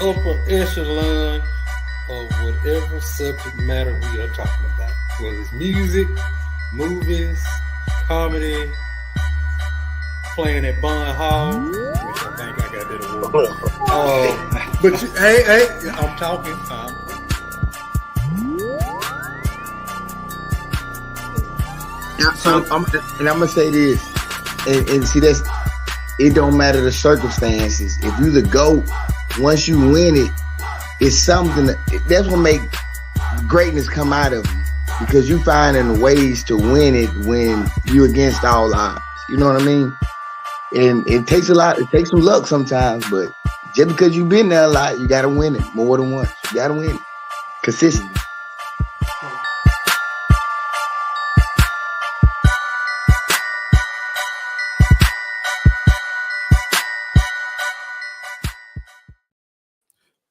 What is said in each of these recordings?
upper echelon of whatever subject matter we are talking about, whether it's music, movies, comedy, playing at Bond Hall, which I think I got that award. But hey, I'm talking. I'm gonna say this, and see it don't matter the circumstances. If you the GOAT, once you win it, it's something that's what make greatness come out of you, because you finding ways to win it when you against all odds. You know what I mean? And it takes a lot. It takes some luck sometimes, but just because you've been there a lot, you gotta win it more than once. You gotta win it consistently.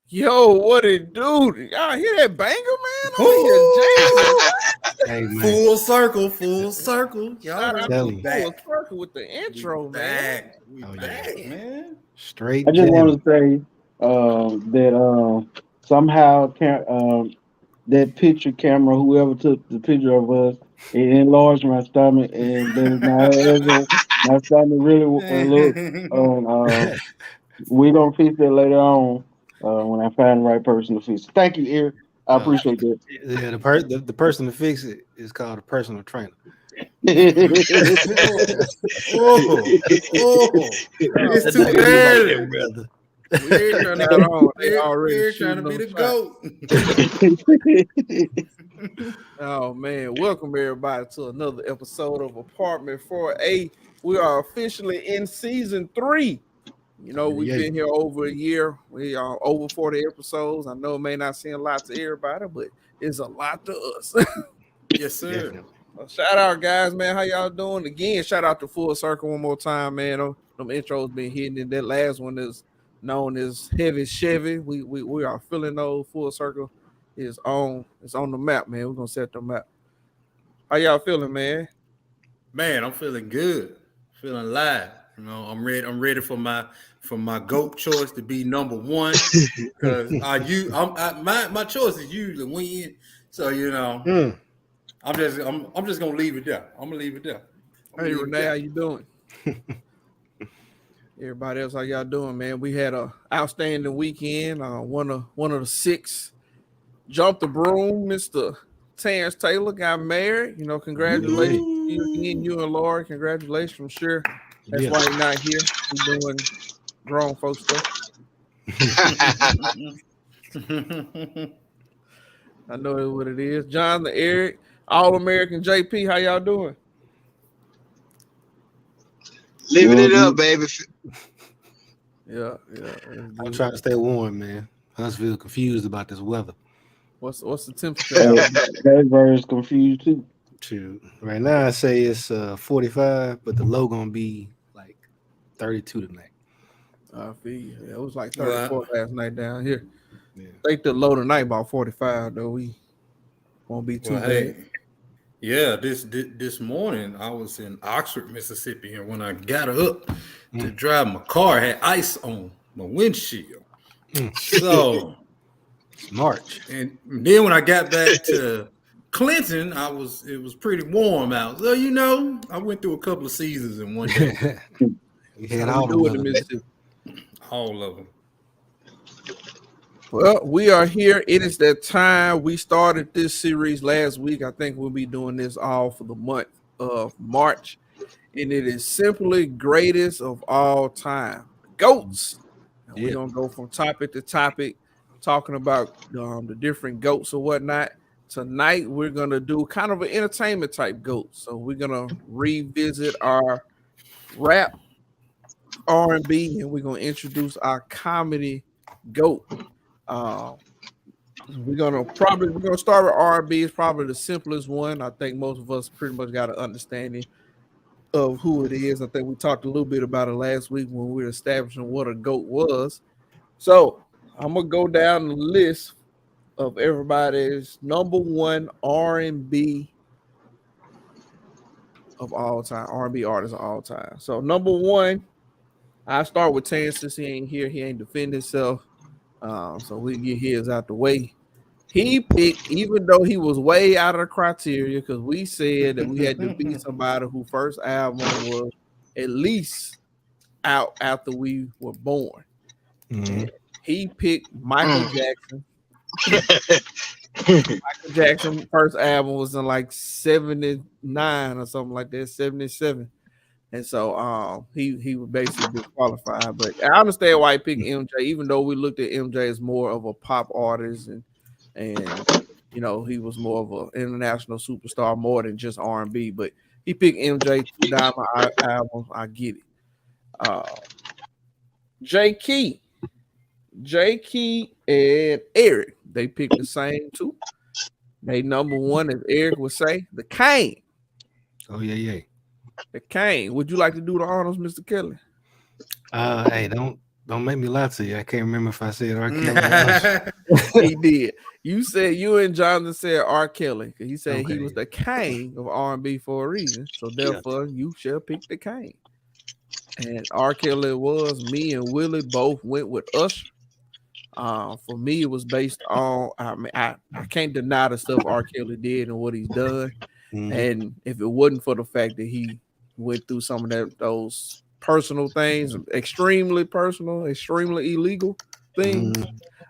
Yo, what it do? Y'all hear that banger, man? Hey, man. Full circle. Y'all Telling you. Full circle with the intro, man. We back, man. Straight. I just jamming. want to say that somehow that picture camera, whoever took the picture of us, it enlarged my stomach, and then my stomach really looked. We gonna fix that later on when I find the right person to fix it. Thank you, Eric. I appreciate that. Yeah, the person to fix it is called a personal trainer. It's too early, brother. We're trying to We're trying to be the GOAT. Oh man, welcome everybody to another episode of Apartment 4A. We are officially in season 3. You know, we've been here over a year. We are over 40 episodes. I know it may not seem a lot to everybody, but it's a lot to us. Yes, sir. Well, shout out, guys, man. How y'all doing? Again, shout out to Full Circle one more time, man. Them intros been hitting, and that last one is known as Heavy Chevy. We are feeling those. Full Circle is on. It's on the map, man. We're gonna set the map. How y'all feeling, man? Man, I'm feeling good. Feeling live. You know, I'm ready for my GOAT choice to be number 1, because my choice is usually win. So you know, I'm just gonna leave it there. I'm gonna leave it there. Hey Renee, how you doing? Everybody else, how y'all doing, man? We had a outstanding weekend. One of the 6 jumped the broom. Mr. Terrence Taylor got married. You know, congratulations you and Laura. Congratulations. I'm sure that's why you're not here. We're doing grown folks stuff. I know what it is. John, the Eric, All-American JP, how y'all doing? Living it up, baby. Yeah. I'm trying to stay warm, man. Huntsville confused about this weather. What's the temperature? Everybody's confused too. True. Right now, I say it's 45, but the low gonna be like 32 tonight. I feel you. Yeah, it was like 34 last night down here. Yeah. I think the low tonight about 45 though. We won't be too bad. Hey, yeah, this morning I was in Oxford, Mississippi, and when I got up to drive my car, I had ice on my windshield. So March. And then when I got back to Clinton, it was pretty warm out. So you know, I went through a couple of seasons in one day. We had all of them. All of them. Well, we are here. It is that time. We started this series last week. I think we'll be doing this all for the month of March. And it is simply greatest of all time. GOATs. And we're going to go from topic to topic, talking about the different GOATs or whatnot. Tonight, we're going to do kind of an entertainment type GOAT. So we're going to revisit our rap, R&B, and we're going to introduce our comedy GOAT. We're gonna start with R&B. It's probably the simplest one. I think most of us pretty much got an understanding of who it is. I think we talked a little bit about it last week when we were establishing what a GOAT was. So I'm gonna go down the list of everybody's number 1 R&B of all time, R&B artists of all time. So number 1, I start with Terrence since he ain't here. He ain't defend himself. So we get his out the way. He picked, even though he was way out of the criteria, because we said that we had to be somebody who first album was at least out after we were born. And he picked Michael Jackson. Michael Jackson first album was in like 79 or something like that, 77. And so he was basically disqualified. But I understand why he picked MJ, even though we looked at MJ as more of a pop artist and you know, he was more of an international superstar more than just R&B. But he picked MJ, Two Diamond album. I get it. J Key and Eric, they picked the same two. They number one, as Eric would say, the Kane. Oh yeah. The Kane. Would you like to do the honors, Mr. Kelly? Hey, don't make me lie to you. I can't remember if I said R. Kelly. He did. You said you and Jonathan said R. Kelly. He said he was the king of R&B for a reason. So therefore, you shall pick the king. And R. Kelly was. Me and Willie both went with Usher. For me, it was based on. I mean, I can't deny the stuff R. Kelly did and what he's done. And if it wasn't for the fact that he went through some of those personal things, extremely personal, extremely illegal things,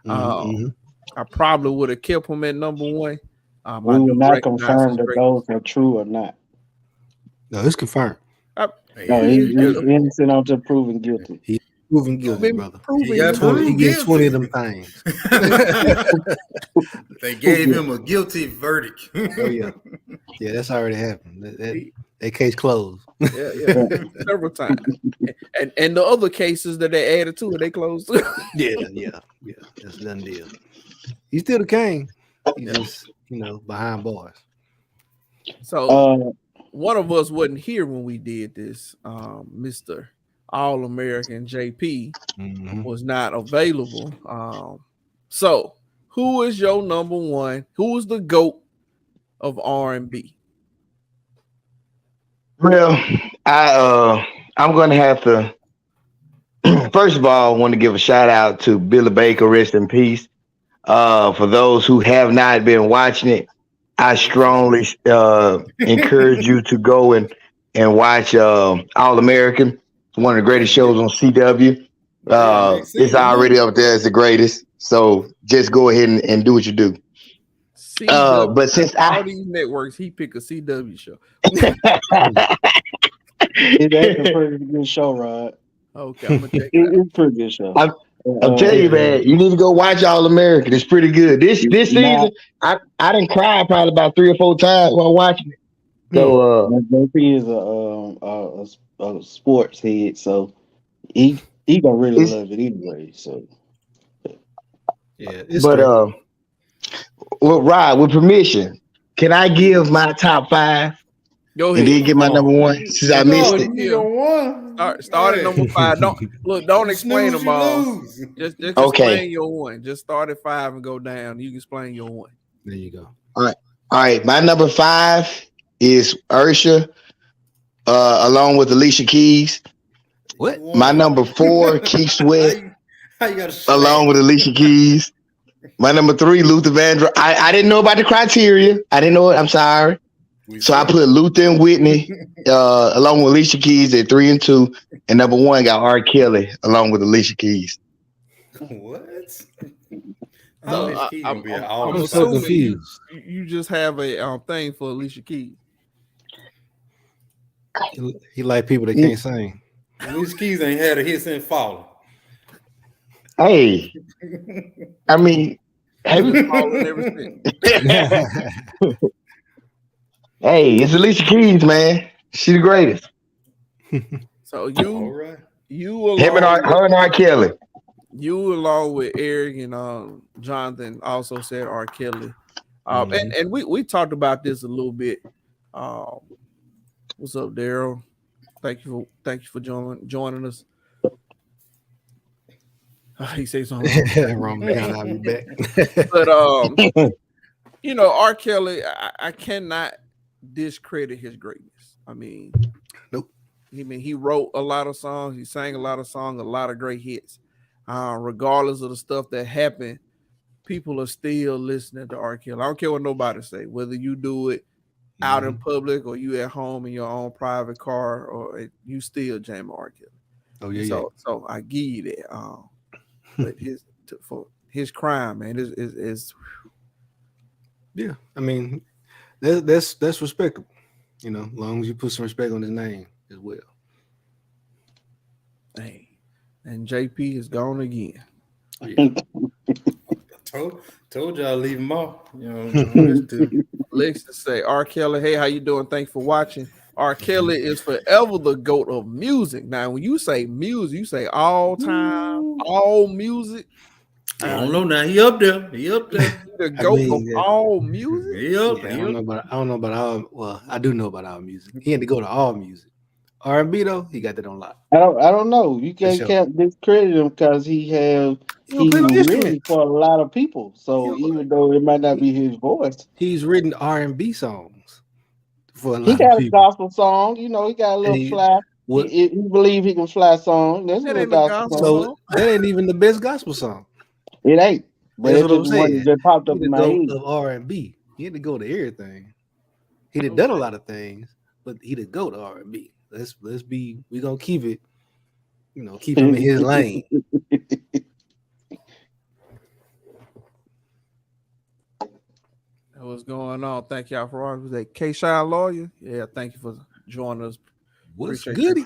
I probably would have kept him at number one. We will not confirm that those are true or not. No, it's confirmed. No, he's innocent until proven guilty. He's proven guilty, brother. He gets 20 of them things. They gave him a guilty verdict. Oh yeah, that's already happened. That case closed. Yeah, several times. And the other cases that they added to it, they closed. Yeah. That's done deal. He's still the king. He's just behind bars. So one of us wasn't here when we did this. Mr. All-American JP was not available. So who is your number one? Who is the GOAT of R&B? Well, I'm going to have to. First of all, I want to give a shout out to Billy Baker, rest in peace. For those who have not been watching it, I strongly encourage you to go and watch All American. It's one of the greatest shows on CW. It's already up there as the greatest. So just go ahead and do what you do. But since all these networks, he picked a CW show. It's actually a pretty good show, Rod. Okay, I'm gonna check it's a pretty good show. I'm telling you, man, you need to go watch All American. It's pretty good. This season, I didn't cry probably about 3 or 4 times while watching it. So JP is a sports head, so he gonna really love it anyway. So yeah, but well, Rod, with permission, can I give my top 5? Go ahead. And then get my number 1 since I missed it. Start at number 5. Don't explain them all. Just explain your one. Just start at 5 and go down. You can explain your one. There you go. All right. My number 5 is Ursha, along with Alicia Keys. What? My number 4, Keith Sweat, along with Alicia Keys. My number 3, Luther Vandross. I didn't know about the criteria. I didn't know it. I'm sorry. So I put Luther and Whitney along with Alicia Keys at 3 and 2, and number 1 got R. Kelly along with Alicia Keys. What? I'm so confused. You just have a thing for Alicia Keys. He like people that can't sing. Alicia Keys ain't had a hit since Falling. Hey, I mean, hey, it's Alicia Keys, man. She the greatest. So you him and her and R. Kelly. You along with Eric and Jonathan also said R. Kelly. And we talked about this a little bit. What's up, Daryl? Thank you for joining us. He says something wrong. I'll be back. But R. Kelly, I cannot discredit his greatness. I mean, nope. He wrote a lot of songs, he sang a lot of songs, a lot of great hits. regardless of the stuff that happened, people are still listening to R. Kelly. I don't care what nobody say, whether you do it out in public or you at home in your own private car, or you still jam R. Kelly. Oh yeah, so I give you that. But for his crime, man, is yeah. I mean, that's respectable. You know, as long as you put some respect on his name as well. hey, and JP is gone again. Oh, yeah. Told y'all leave him off. You know, Lex say, R. Kelly, hey, how you doing? Thanks for watching. R. Kelly is forever the GOAT of music. Now, when you say music, you say all time, all music. I don't know now. He up there. The GOAT of all music. I don't know about all. Well, I do know about all music. He had to go to all music. R&B though, he got that on lock. I don't know. You can't discredit him because he's written for a lot of people. So even though it might not be his voice, he's written R&B songs for a lot of people. He got a gospel song. You know, he got a little fly. He believe he can fly song. That's a little gospel song. So that ain't even the best gospel song. It ain't. But that's what I'm saying. That popped up in my head. Of R&B. He had to go to everything. He'd have done a lot of things, but he'd have go to R&B. Let's be. We gonna keep it. You know, keep him in his lane. What's going on? Thank y'all for all. Was that K-Shine Lawyer? Yeah, thank you for joining us. What's good?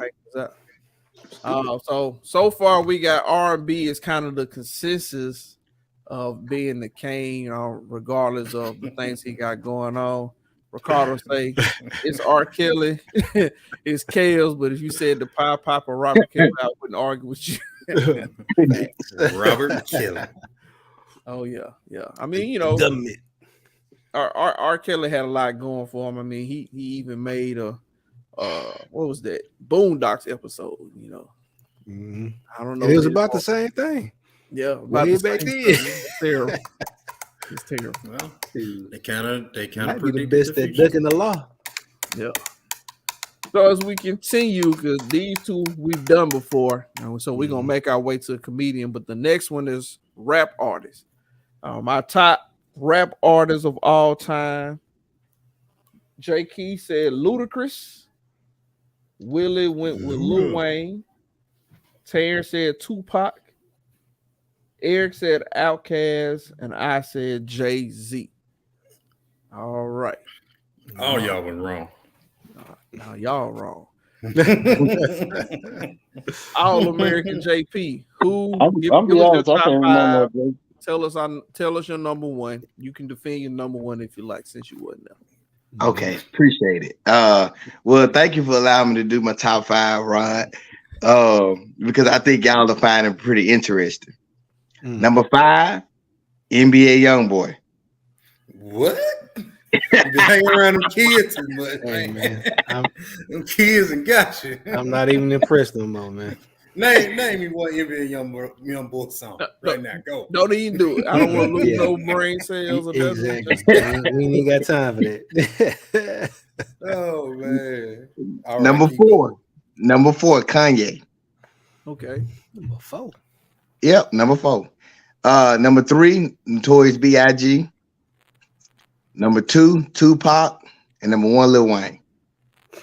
So far we got R&B is kind of the consensus of being the king, regardless of the things he got going on. Ricardo say it's R. Kelly, it's Kales, but if you said the Papa Robert Kelly, I wouldn't argue with you. Robert Kelly. Oh yeah. I mean, you know, R. Kelly had a lot going for him. I mean, he even made a what was that Boondocks episode? You know, I don't know. It was about the same thing. Yeah, way back then. It's terrible. It's terrible. Well, they kind of be the best at ducking the law. Yeah. So as we continue, because these two we've done before, so we're gonna make our way to a comedian. But the next one is rap artist. My top rap artists of all time. J. Key said Ludacris. Willie went with Lil Wayne. Terrence said Tupac. Eric said Outkast, and I said Jay-Z. All right. Oh, y'all went wrong. No, y'all wrong. All American JP. Who? Give us your top five. Tell us your number one. You can defend your number one if you like, since you wouldn't know. Okay, appreciate it. Well, thank you for allowing me to do my top five, Ron. Because I think y'all will find it pretty interesting. Number 5, NBA YoungBoy. What? You been hanging around them kids too much, man. Them kids and got you. I'm not even impressed no more, man. Name me one NBA YoungBoy song right now. Go. Don't even do it. I don't want to lose no brain cells or nothing. Exactly. We ain't got time for that. Oh man. Number 4. Number 4, Kanye. Okay. Number 4. Yep, number 4. Number 3, Notorious B.I.G. Number 2, Tupac, and number 1, Lil Wayne.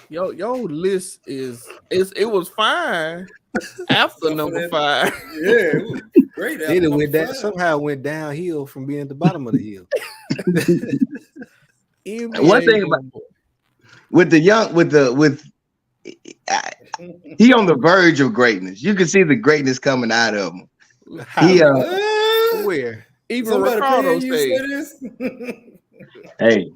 Yo, list it was fine after number 5. Yeah, it was great. It somehow went downhill from being at the bottom of the hill. One thing about he on the verge of greatness. You can see the greatness coming out of him. Where? Even Ricardo said, "Hey,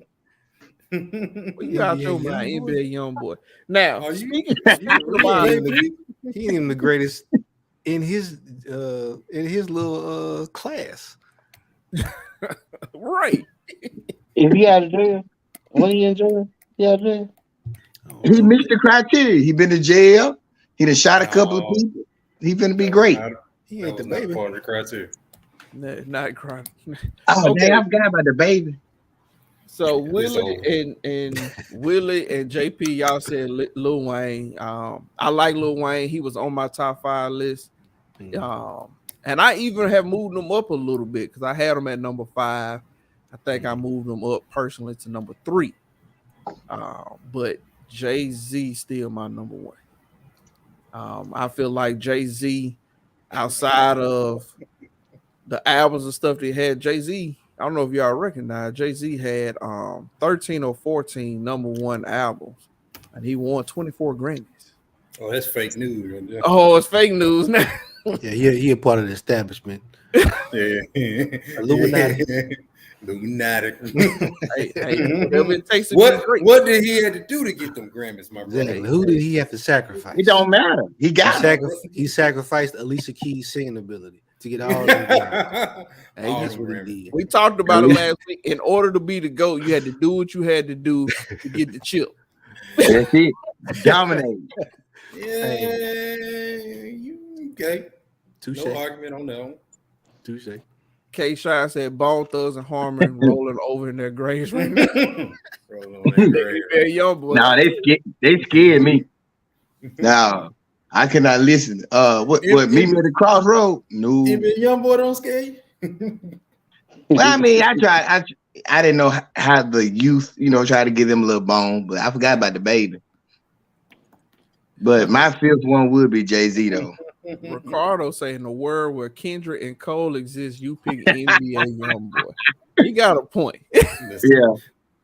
you out your mind, NBA YoungBoy." Now, speaking about he ain't even the greatest in his little class, right? If he out of jail, when he in jail, he out of jail. He missed the criteria. He been to jail. He done shot a couple of people. He finna be great. He ain't the baby. Part of the criteria. Not crying. Oh, okay. I forgot about the baby. So Willie and JP, y'all said Lil Wayne. I like Lil Wayne. He was on my top 5 list. And I even have moved them up a little bit because I had them at number 5. I think I moved them up personally to number 3. But Jay-Z still my number 1. I feel like Jay-Z, outside of the albums and stuff that he had, Jay-Z, I don't know if y'all recognize, Jay-Z had 13 or 14 number 1 albums, and he won 24 Grammys. Oh, that's fake news. Right there. Oh, it's fake news now. Yeah, he a part of the establishment. Yeah. Illuminati. Illuminati. hey, whatever it takes to what, be great. what did he have to do to get them Grammys, my brother? Exactly. Who did he have to sacrifice? It don't matter. He got it. He sacrificed Alicia Keys' singing ability to get all them Grammys. Hey, All That's them what Grammys. he did. We talked about it last week. In order to be the GOAT, you had to do what you had to do to get the chip. That's it. Dominate. Yeah, you okay. Touche. No argument on that one. Touche. K. Shine said Bone Thugs and Harmon rolling over in their graves right now. Rolling on that grave. Very young boy. Nah, they scared me. Nah, I cannot listen. What meet me at the crossroad? No. Even young boy don't scare you. Well, I mean, I tried. I didn't know how the youth, try to give them a little bone, but I forgot about the baby. But my 5th one would be Jay-Z though. Ricardo saying the world where Kendrick and Cole exist, you pick NBA young boy. He got a point. Yeah.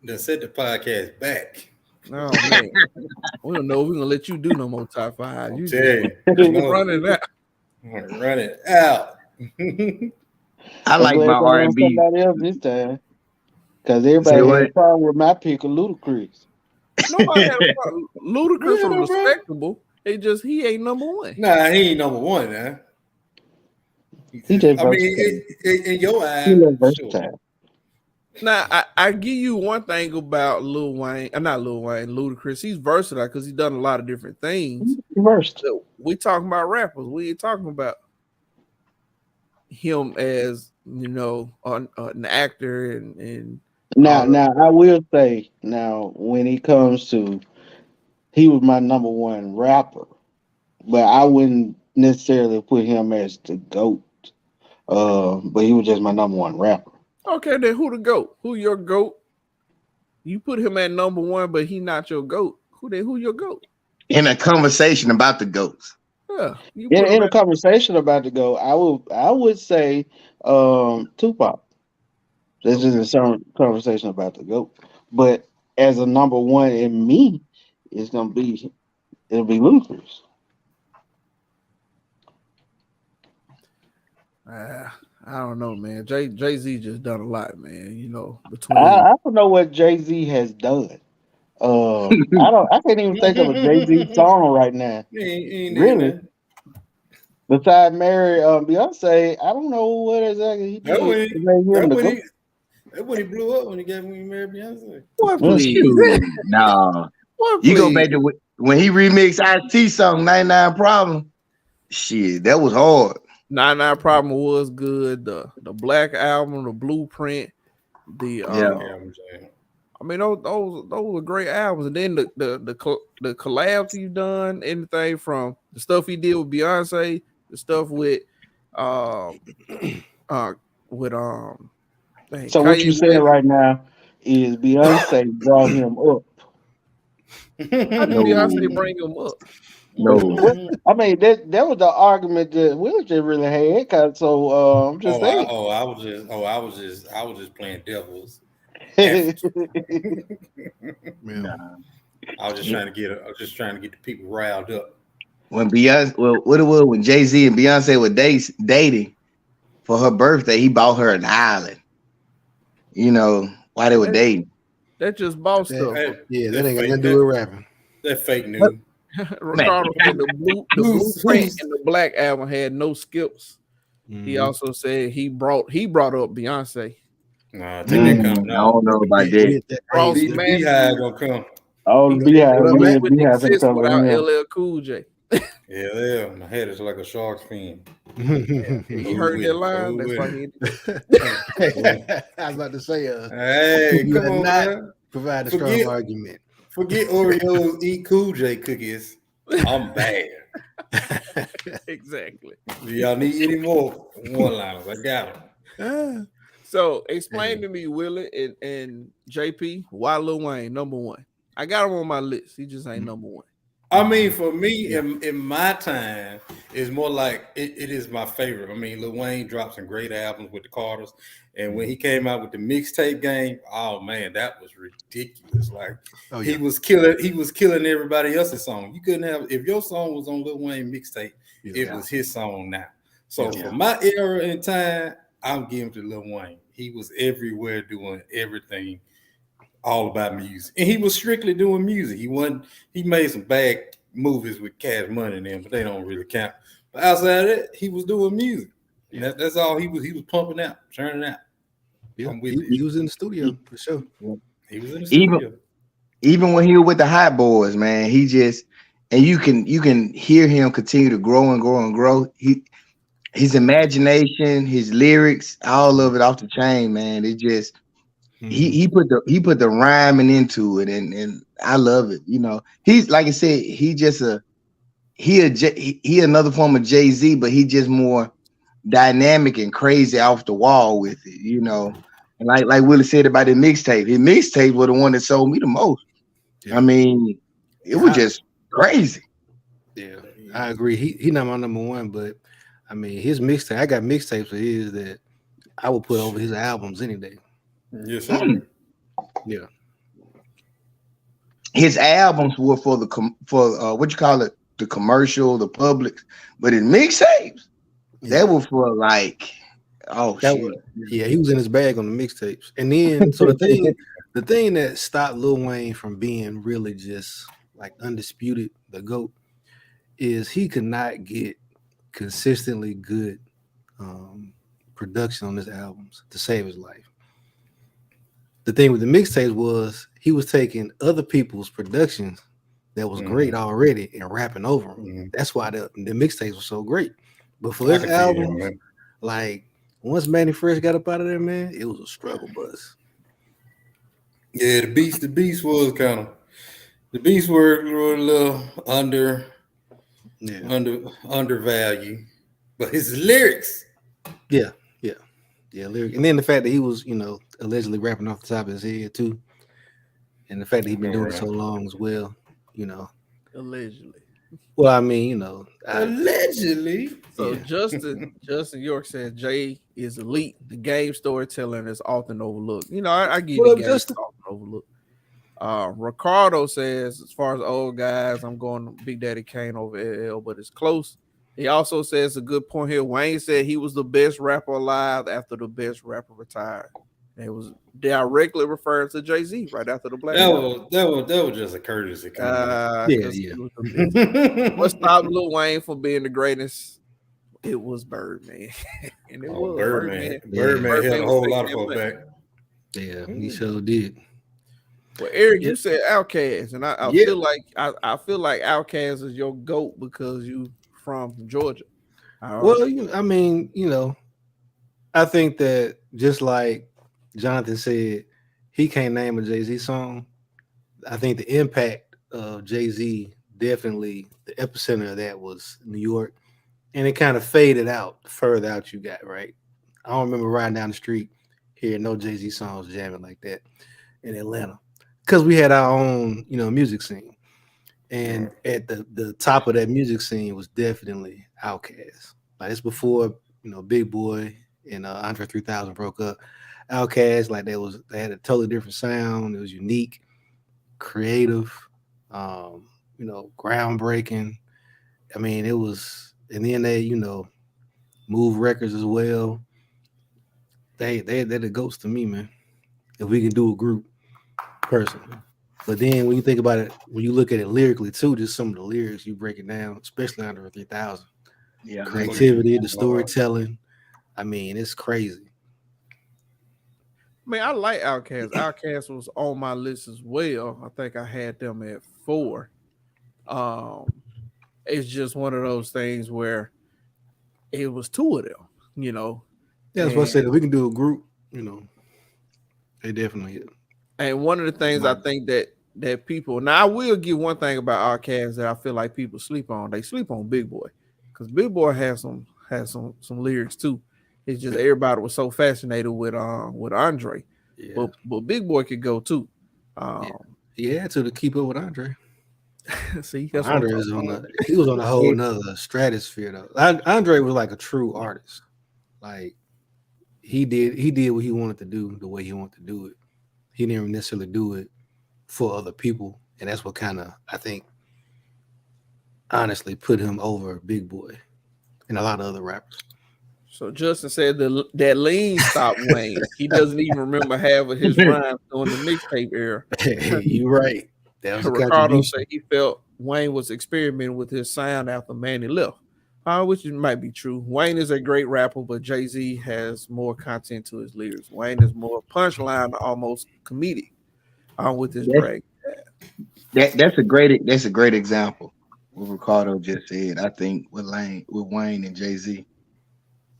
Then set the podcast back. Oh man, we don't know if we're gonna let you do no more top 5. You Tell just you. running out. Run it out. I like my R&B. Somebody else this time, because Say everybody what? had a problem with my pick of Ludacris. Nobody had a problem. Ludacris Yeah, was bro. respectable. He ain't number 1. Nah, he ain't number 1 now. He just I mean, in your eyes, He was sure. versatile. Now I give you one thing about Lil Wayne, not Lil Wayne, Ludacris. He's versatile because he's done a lot of different things. Versatile. So we talking about rappers. We ain't talking about him as an actor and Now I will say, now when it comes to, he was my number 1 rapper, but I wouldn't necessarily put him as the GOAT. But he was just my number 1 rapper. okay, then who the GOAT? Who your GOAT? You put him at number 1, but he not your GOAT. Who your GOAT? In a conversation about the GOATs. Yeah, you put him In a at- conversation about the GOAT, I would say Tupac. This is a conversation about the GOAT. But as a number 1 in me, it'll be Ludacris. I don't know, man. Jay-Z just done a lot, man. Between I don't know what Jay-Z has done. I can't even think of a Jay-Z song right now. He ain't Really? there. Besides Mary Beyonce, I don't know what exactly he did That when to make him the GOAT. That when he blew up when he married Beyonce. what, please? No. What, You go please? back to when he remixed Ice-T song 99 Problem. Shit, that was hard. 99 Problem was good. The Black Album, the Blueprint, Yeah. I'm saying. I mean, those were great albums. And then the collabs he's done, anything from the stuff he did with Beyonce, the stuff with So what you saying right now is Beyonce brought him up. How did Beyonce bring him up? No. I mean, that was the argument that Will just really had. I'm just saying. I was just playing devils. Yeah. I was just trying to get the people riled up. When when Jay-Z and Beyonce were dating for her birthday, he bought her an island. While they were dating. That just boss stuff. Yeah, that ain't got nothing to do with rapping. That fake news. Ricardo said the Blueprint and the Black Album had no skips. He also said he brought up Beyonce. Nah, take that comment I out. don't know about that. Cross The Beehive gonna come. Oh, the Beehive, With Beehive exist come without in. LL Cool J. Yeah. My head is like a shark's fin. He heard that line. That's why he. I was about to say, Hey, you come have on, not man. provide a strong argument. Forget Oreos, eat Cool J cookies. I'm bad. Exactly. Do y'all need any more one-liners? I got them. So explain to me, Willie and JP, why Lil Wayne number one? I got him on my list. He just ain't number one. I mean, for me, in my time, it's more like it is my favorite. I mean, Lil Wayne dropped some great albums with the Carters, and when he came out with the mixtape game, oh man, that was ridiculous. Like he was killing everybody else's song. You couldn't have if your song was on Lil Wayne mixtape, it was his song now. So for my era in time, I'm giving to Lil Wayne. He was everywhere doing everything. All about music, and he was strictly doing music. He made some bad movies with Cash Money in them, but they don't really count. But outside of that, he was doing music. Yeah. That's all he was pumping out, churning out. Yeah, he was in the studio for sure. He was in the studio. Even when he was with the Hot Boys, man, he just and you can hear him continue to grow and grow and grow. His imagination, his lyrics, all of it off the chain, man. It just he put the rhyming into it, and I love it. You know, he's like I said, he another form of Jay-Z, but he just more dynamic and crazy off the wall with it. You know, and like Willie said about his mixtape were the one that sold me the most. Yeah. I mean, it was just crazy. Yeah, I agree. He not my number one, but I mean his mixtape. I got mixtapes of his that I would put over his albums any day. Yes, sir. Yeah. His albums were for what you call it, the commercial, the public, but his mixtapes, they were for like, he was in his bag on the mixtapes. And then so the thing that stopped Lil Wayne from being really just like undisputed the GOAT is he could not get consistently good production on his albums to save his life. The thing with the mixtapes was he was taking other people's productions that was great already and rapping over them. That's why the mixtapes were so great. But for this album, like once Manny Fresh got up out of there, man, it was a struggle bus. Yeah, the beats was kind of the beats were a little undervalued, but his lyrics. Yeah, lyric. And then the fact that he was, allegedly rapping off the top of his head too. And the fact that he's been doing it so long as well, Allegedly. Well, I mean, allegedly. So Justin York says Jay is elite. The game storytelling is often overlooked. I give the game often overlooked. Ricardo says, as far as old guys, I'm going Big Daddy Kane over LL, but it's close. He also says a good point here. Wayne said he was the best rapper alive after the best rapper retired. And it was directly referring to Jay-Z right after the Black. That was just a courtesy. What stopped Lil Wayne from being the greatest? It was Birdman. And it was Birdman. Birdman held a whole lot of folk back. Yeah, he sure did. Well, Eric, you said Outkast, and I feel like I feel like Outkast is your GOAT because you from Georgia. Well, I think that just like Jonathan said, he can't name a Jay-Z song. I think the impact of Jay-Z, definitely the epicenter of that was New York, and it kind of faded out the further out you got, right? I don't remember riding down the street hearing no Jay-Z songs jamming like that in Atlanta because we had our own, music scene. And at the top of that music scene was definitely Outkast. Like it's before, Big Boy and Andre 3000 broke up. Outkast, like they had a totally different sound. It was unique, creative, groundbreaking. I mean, it was, and then they, Move Records as well. They're the GOATs to me, man. If we can do a group, personally. But then when you think about it, when you look at it lyrically too, just some of the lyrics you break it down, especially under 3000. Yeah, creativity, the storytelling. I mean, it's crazy. I mean, I like Outkast. Outkast was on my list as well. I think I had them at 4. It's just one of those things where it was 2 of them, Yeah, that's what I said. If we can do a group, they definitely. And one of the things I think that that people. Now I will give one thing about Outkast that I feel like people sleep on. They sleep on Big Boy because Big Boy has some lyrics too. It's just everybody was so fascinated with Andre, Yeah. but Big Boy could go too. Yeah, to keep up with Andre. See, that's Andre what is he was on a whole nother stratosphere though. Andre was like a true artist. Like he did what he wanted to do the way he wanted to do it. He didn't necessarily do it for other people, and that's what kind of I think honestly put him over Big Boy and a lot of other rappers. So Justin said that lean stopped Wayne. He doesn't even remember half of his rhymes during the mixtape era. Hey, you're right. That was a Ricardo contribution. said he felt Wayne was experimenting with his sound after Manny left, which might be true. Wayne is a great rapper, but Jay-Z has more content to his lyrics. Wayne is more punchline, almost comedic with his drag. That's a great example. What Ricardo just said. I think with Wayne and Jay-Z.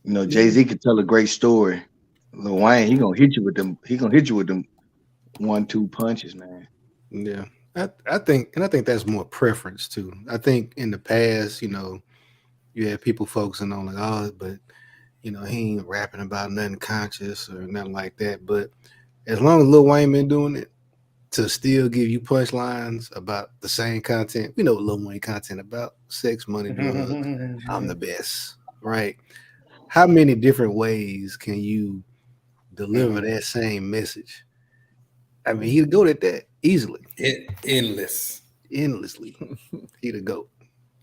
You know, Jay-Z could tell a great story. Lil Wayne, he gonna hit you with them 1-2 punches, man. Yeah. I think that's more preference too. I think in the past, you know, you had people focusing on like, oh, but you know, he ain't rapping about nothing conscious or nothing like that. But as long as Lil Wayne been doing it to still give you punchlines about the same content, we know what Lil Wayne content about: sex, money, drugs. I'm the best, right? How many different ways can you deliver that same message? I mean, he'd go at that easily. Endlessly. He'd a go.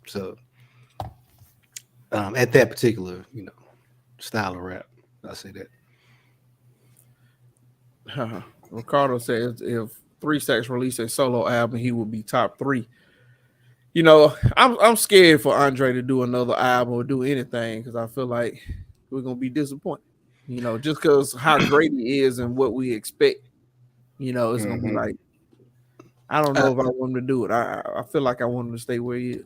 So at that particular, you know, style of rap, I say that. Ricardo says if 3 Stacks released a solo album, he would be top 3. You know, I'm scared for Andre to do another album or do anything because I feel like we're gonna be disappointed. You know, just because how great he is and what we expect. You know, it's gonna be like, I don't know if I want him to do it. I feel like I want him to stay where he is.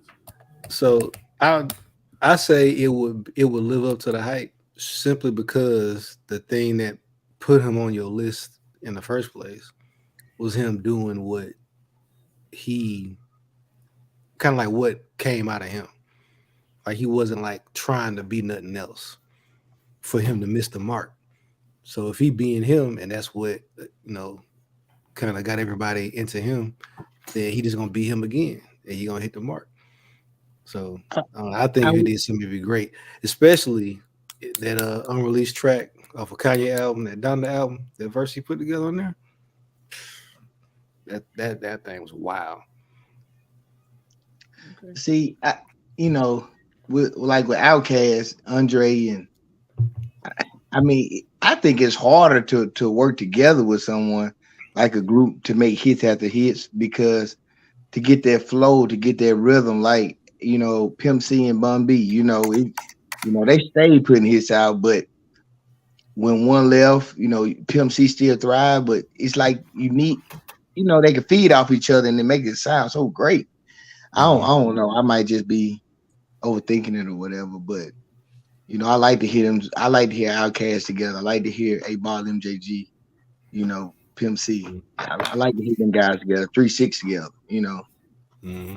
So I say it would live up to the hype simply because the thing that put him on your list in the first place was him doing what he kind of like what came out of him. Like he wasn't like trying to be nothing else for him to miss the mark. So if he being him and that's what, you know, kind of got everybody into him, then he just gonna be him again and he gonna hit the mark. So I think if he did something, it'd be great, especially that unreleased track off a Kanye album, that Donda album, that verse he put together on there. That thing was wild. Okay. See, you know, with Outkast, Andre, and I mean, I think it's harder to work together with someone like a group to make hits after hits because to get that flow, to get that rhythm, like you know, Pimp C and Bun B, you know, they stayed putting hits out, but when one left, you know, Pimp C still thrive, but it's like you need, you know, they can feed off each other and they make it sound so great. I don't know. I might just be overthinking it or whatever, but you know, I like to hear them. I like to hear Outkast together. I like to hear A-Ball, MJG, you know, Pimp C. I like to hear them guys together, 3 6 together, you know. Yeah.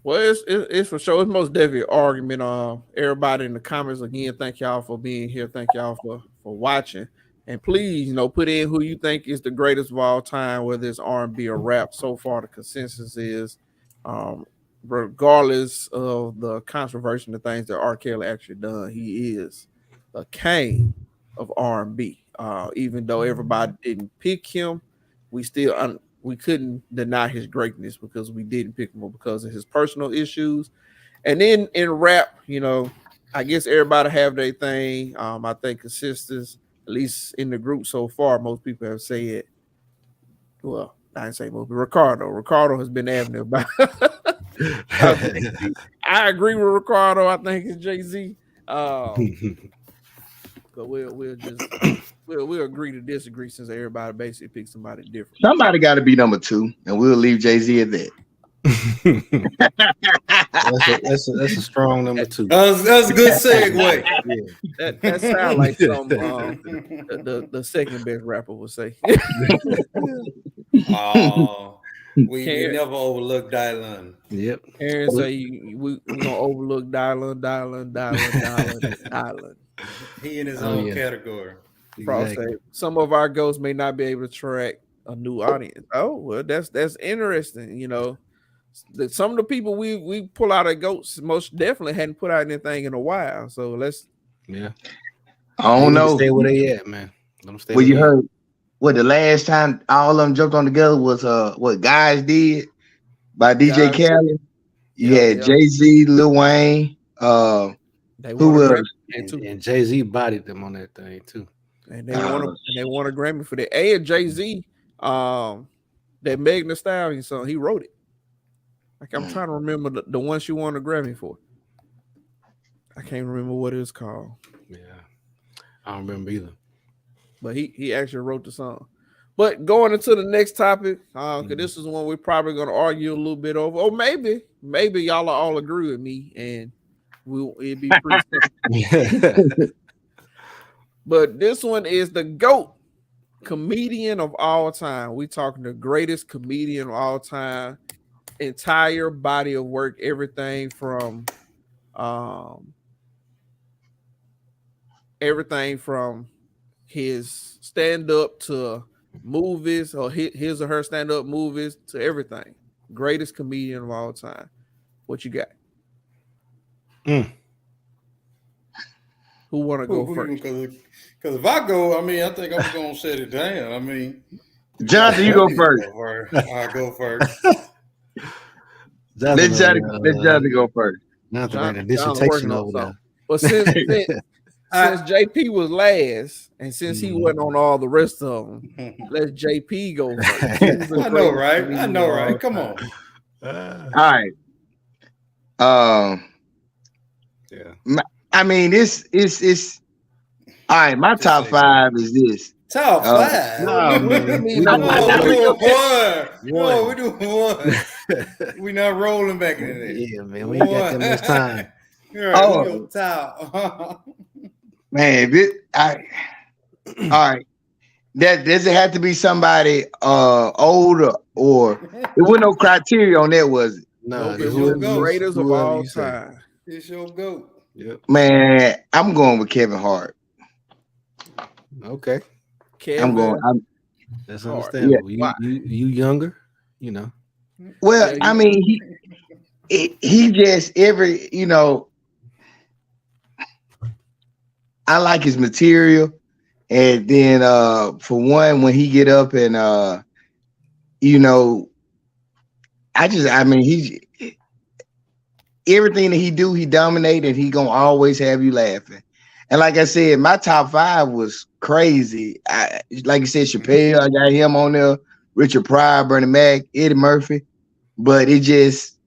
Well, it's for sure. It's most definitely an argument. Everybody in the comments again, thank y'all for being here. Thank y'all for watching. And please, you know, put in who you think is the greatest of all time, whether it's R&B or rap. So far, the consensus is, regardless of the controversy and the things that R. Kelly actually done, he is the king of R&B. Even though everybody didn't pick him, we still we couldn't deny his greatness because we didn't pick him because of his personal issues. And then in rap, you know, I guess everybody have their thing. I think consistency, at least in the group so far, most people have said, well, I didn't say most, but Ricardo has been adamant about I agree with Ricardo. I think it's Jay-Z. But we'll agree to disagree since everybody basically picked somebody different. Somebody got to be number 2, and we'll leave Jay-Z at that. That's a strong number 2. That's a good segue. Yeah. That sounds like some the second best rapper would say. Oh, we Can't- never overlooked Dylan. Yep. Aaron say we gonna overlook Dylan. He in his Oh, own yeah. category. Frost say Exactly. some of our ghosts may not be able to attract a new audience. Oh well, that's interesting. You know, some of the people we pull out of goats most definitely hadn't put out anything in a while. So let's Yeah. I They don't need to know. stay where they at, man. Let them stay Well, where you they at. heard what the last time all of them jumped on together was what Guys Did by DJ guys. Khaled. You Yeah, had yeah. Jay-Z, Lil Wayne, They who want a was Grammy for that, too. And Jay-Z bodied them on that thing too. And they want a Grammy for that. And Jay-Z, that Megan Thee Stallion song, he wrote it. Like I'm trying to remember the one she won a Grammy for. I can't remember what it was called. Yeah. I don't remember either. But he actually wrote the song. But going into the next topic, because this is one we're probably gonna argue a little bit over. Or maybe y'all all agree with me and it'd be pretty simple. But this one is the GOAT comedian of all time. We talking the greatest comedian of all time, entire body of work, everything from his stand-up to movies or his or her stand-up movies to everything. Greatest comedian of all time. What you got? Who want to go first? Because if I go, I mean, I think I'm going to shut it down. I mean, Jonathan, you go first. I go first. Let Jonathan go first. Jonathan ran a John dissertation working on over there. something. But since JP was last, and since he wasn't on all the rest of them, let JP go first. I know, right? I know, right? Come on. All right. Yeah. I mean, it's all right. My top five is this. Top five? No, man. We doing one. No, we're doing one. We're not rolling back in there. Yeah, man. We ain't got that much time. Right, top. Man, all right. That does it have to be somebody older or there was no criteria on that, was it? No, It's your goat. Greatest of all time. It's your goat. Yep. Man, I'm going with Kevin Hart. Okay. Kevin. That's Hart. understandable. Yeah. You younger, you know. Well, I mean, he just I like his material, and then for one, when he get up and he everything that he do, he dominate, and he gonna always have you laughing. And like I said, my top five was crazy. Like you said, Chappelle, I got him on there, Richard Pryor, Bernie Mac, Eddie Murphy, but it just.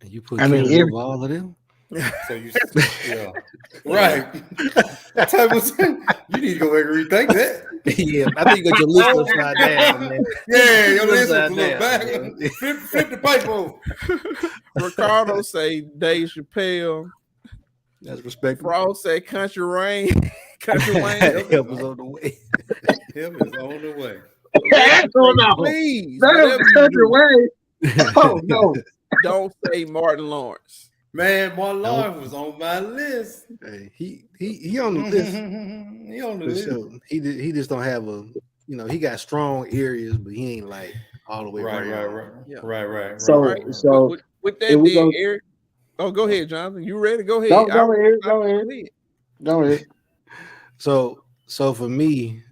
And you put all of them. So yeah, right. Type of thing. You need to go back and rethink that. Yeah, I think you got your list upside down, man. Yeah, your list is a little back. Flip the paper over. Ricardo say Dave Chappelle. That's respectable. Frost say Country Rain. Country Wayne. Help is on the way. Help is on the way. Please. Country Way. Oh no. Don't say Martin Lawrence. Man, Martin Lawrence was on my list. Hey, he on the list. He on the list. Sure. He just don't have he got strong areas, but he ain't like all the way Right. So with that being Eric. Oh, go ahead, Jonathan. You ready? Go ahead. Go ahead. So for me,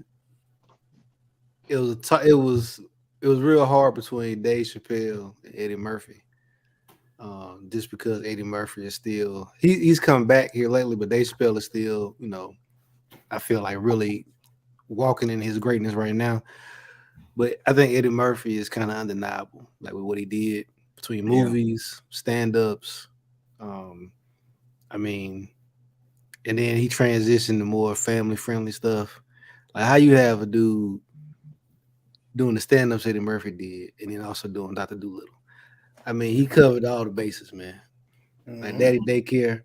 it was real hard between Dave Chappelle and Eddie Murphy. Just because Eddie Murphy is still he's come back here lately, but Dave Chappelle is still, I feel like really walking in his greatness right now. But I think Eddie Murphy is kind of undeniable, like with what he did between movies, stand-ups. And then he transitioned to more family-friendly stuff. Like how you have a dude doing the stand-ups Eddie Murphy did, and then also doing Dr. Dolittle. I mean, he covered all the bases, man. Like Daddy Daycare,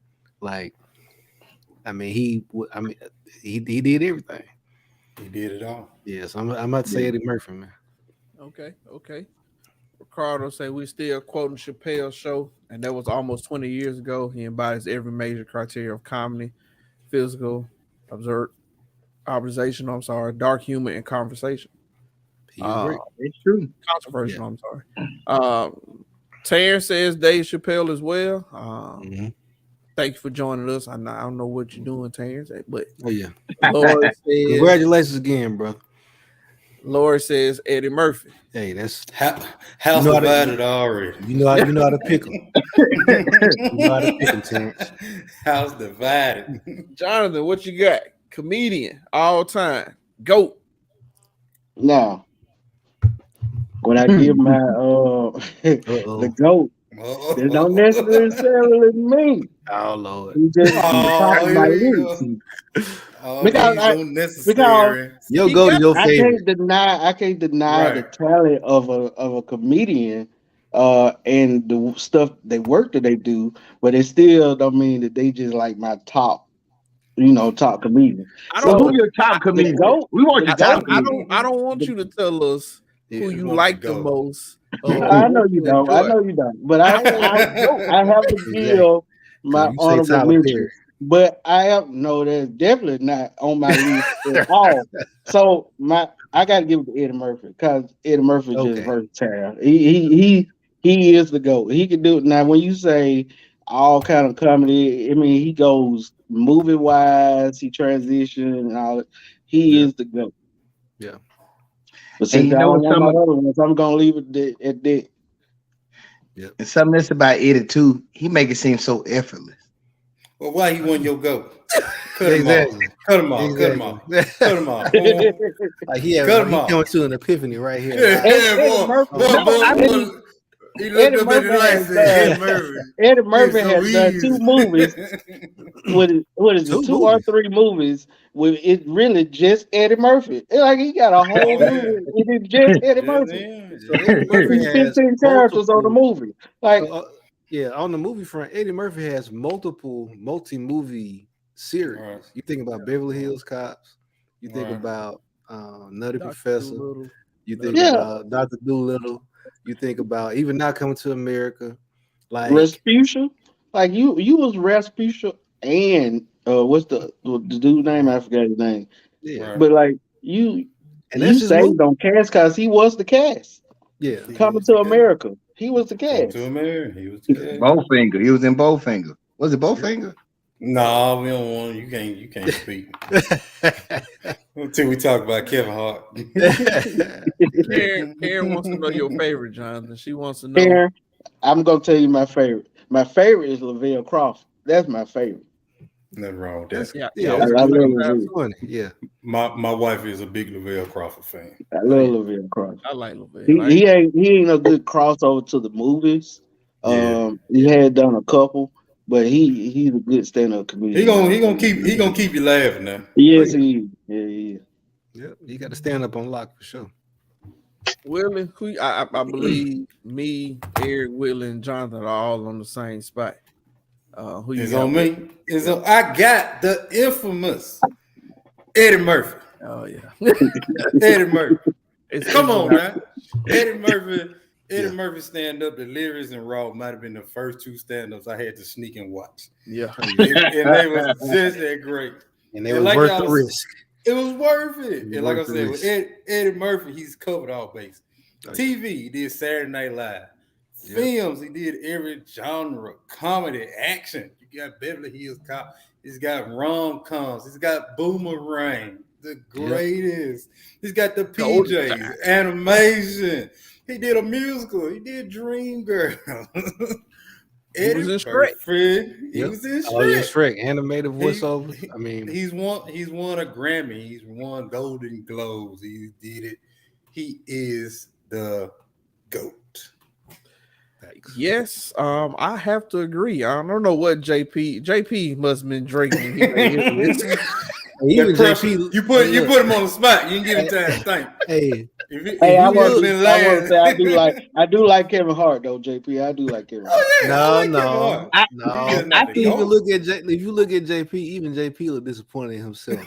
he did everything. He did it all. Yes, I'm about to say Eddie Murphy, man. Okay. Ricardo say we still quoting Chappelle's show, and that was almost 20 years ago. He embodies every major criteria of comedy: physical, observational, dark humor, and conversation. He was great. It's true. Controversial, I'm sorry. Terrence says Dave Chappelle as well. Thank you for joining us. I don't know what you're doing, Terrence, but Laura says, congratulations again, brother. Laura says Eddie Murphy. Hey, that's house divided already. You know how to pick them. You know how to pick them, Terrence. House divided. Jonathan, what you got? Comedian all time, GOAT. Now, when I give my the GOAT, it don't necessarily mean. Oh Lord. He just talking my lyrics. Because your GOAT is your favorite. I can't deny the talent of a comedian and the stuff that they do, but it still don't mean that they just like my top comedian. So who your top comedian? We want your top comedian. I don't want you to tell us who you like the most. I know you don't. But I have to give my honorable mention. But that's definitely not on my list at all. So I gotta give it to Eddie Murphy because Eddie Murphy is just versatile. He is the GOAT. He can do it. Now when you say all kind of comedy, I mean he goes movie wise, he transition and all that. He is the GOAT. Yeah. But since I don't want my other ones, I'm gonna leave it at that. Yeah. And something else about Eddie too, he make it seem so effortless. Well, why he won your GOAT? Cut him off. Like he coming to an epiphany right here. Eddie Murphy has done 2 movies. What is it? 2 or 3 movies with it really just Eddie Murphy. It's like he got a whole movie. It's just Eddie Murphy. So Eddie Murphy has 15 characters on the movie. Like on the movie front, Eddie Murphy has multi-movie series. Right. You think about Beverly Hills Cops. You think about Nutty Professor. You think about Dr. Dolittle. You think about even Not Coming to America, like Rasputia. Like you was Rasputia, and what's the dude's name? I forgot his name. Yeah, but like you saved on cast because he was the cast. Yeah, Coming to America, he was the cast. To America, he was the cast. Bowfinger. He was in Bowfinger. Was it Bowfinger? No, we don't want you can't speak until we talk about Kevin Hart. Karen wants to know your favorite, Jonathan. She wants to know. Karen, I'm gonna tell you my favorite. My favorite is Lavelle Crawford. That's my favorite. Nothing wrong with that. Yeah. My wife is a big Lavelle Crawford fan. I love Lavelle Crawford. I like Lavelle. He ain't a good crossover to the movies. He had done a couple. But he's a good stand-up comedian. He gonna keep you laughing now. Yes, he is. Yeah, you got to stand up on lock for sure. Willie, I believe me, Eric, Willie, and Jonathan are all on the same spot. Who is on me? I got the infamous Eddie Murphy. Oh yeah, Eddie Murphy. Come on, man. Eddie Murphy. Eddie Murphy stand-up, the lyrics and raw might have been the first 2 stand-ups I had to sneak and watch. Yeah. and they was just that great. And they were worth the risk. It was worth it. And like I said, with Eddie Murphy, he's covered all bases. TV, he did Saturday Night Live. Films, he did every genre, comedy, action. You got Beverly Hills Cop. He's got rom-coms. He's got Boomerang, the greatest. He's got the PJs, animation. He did a musical. He did Dreamgirls. He was in Shrek. He was in Shrek. Oh, yeah, Shrek. Animated voiceover. He's won a Grammy. He's won Golden Globes. He did it. He is the GOAT. Thanks. Yes, I have to agree. I don't know what JP must have been drinking. You put him on the spot. You didn't give him time to think. Hey, Hey, I you want had to been say lying. I do like Kevin Hart though, JP. I do like Kevin Hart. Oh yeah, I like Kevin No, Hart. He no. is not the If you GOAT. look at if you look at JP, even JP look disappointed in himself.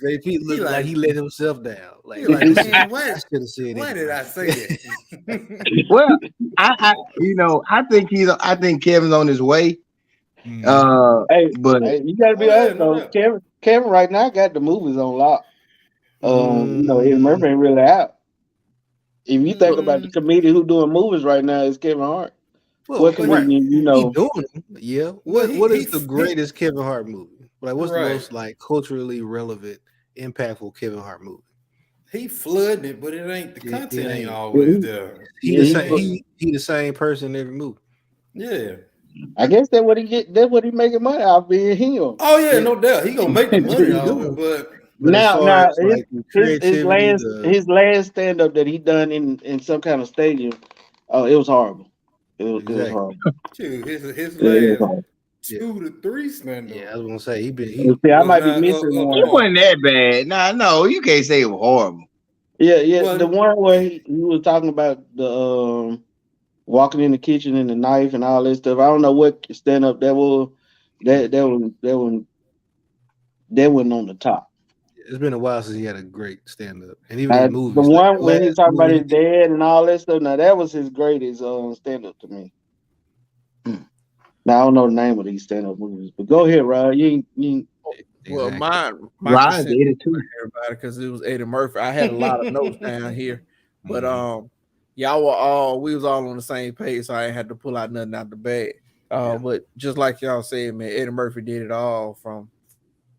JP looked like he let himself down. Like, He like, man, I why should have said did it. I say that? Well, I think Kevin's on his way. Hey, But you gotta be Oh, yeah, honest no though. doubt. Kevin right now got the movies on lock. Eddie Murphy Mm, ain't really out. If you think about the Mm, comedian who doing movies right now, it's Kevin Hart. well, What but comedian, he doing it. Yeah. but What is the greatest Kevin Hart movie? Like, what's the right. most like culturally relevant, impactful Kevin Hart movie? He flooding it, but it ain't the It content ain't ain't. always there. He the same. He the same person in every movie. Yeah. I guess that's what he get. That's what he making money off being him. Oh yeah, Yeah. no doubt. He gonna make the That's what money he off doing. it, but But as far Now as like the creativity, his last stand up that he done in some kind of stadium, oh, it was horrible. It was exactly. horrible. shoot, his It was last horrible. 2 to 3 stand Yeah, up I was gonna say See, I was might be not missing up one. it par. wasn't that bad. Nah, no, you can't say it was horrible. Yeah, the Well, one where he was talking about the walking in the kitchen and the knife and all that stuff. I don't know what stand up that was. That wasn't on the top. it's been a while since he had a great stand up, and even his The movies. Like one the when he last talking about movie he his did. dad and all that stuff. Now that was his greatest stand up to me. Now I don't know the name of these stand up movies, but go ahead, Rod. You ain't Well, Exactly. my Rod consent did it too. everybody because it was Eddie Murphy. I had a lot of notes down here, but Mhm. y'all were all we was all on the same page, so I ain't had to pull out nothing out the bag. But just like y'all said, man, Eddie Murphy did it all from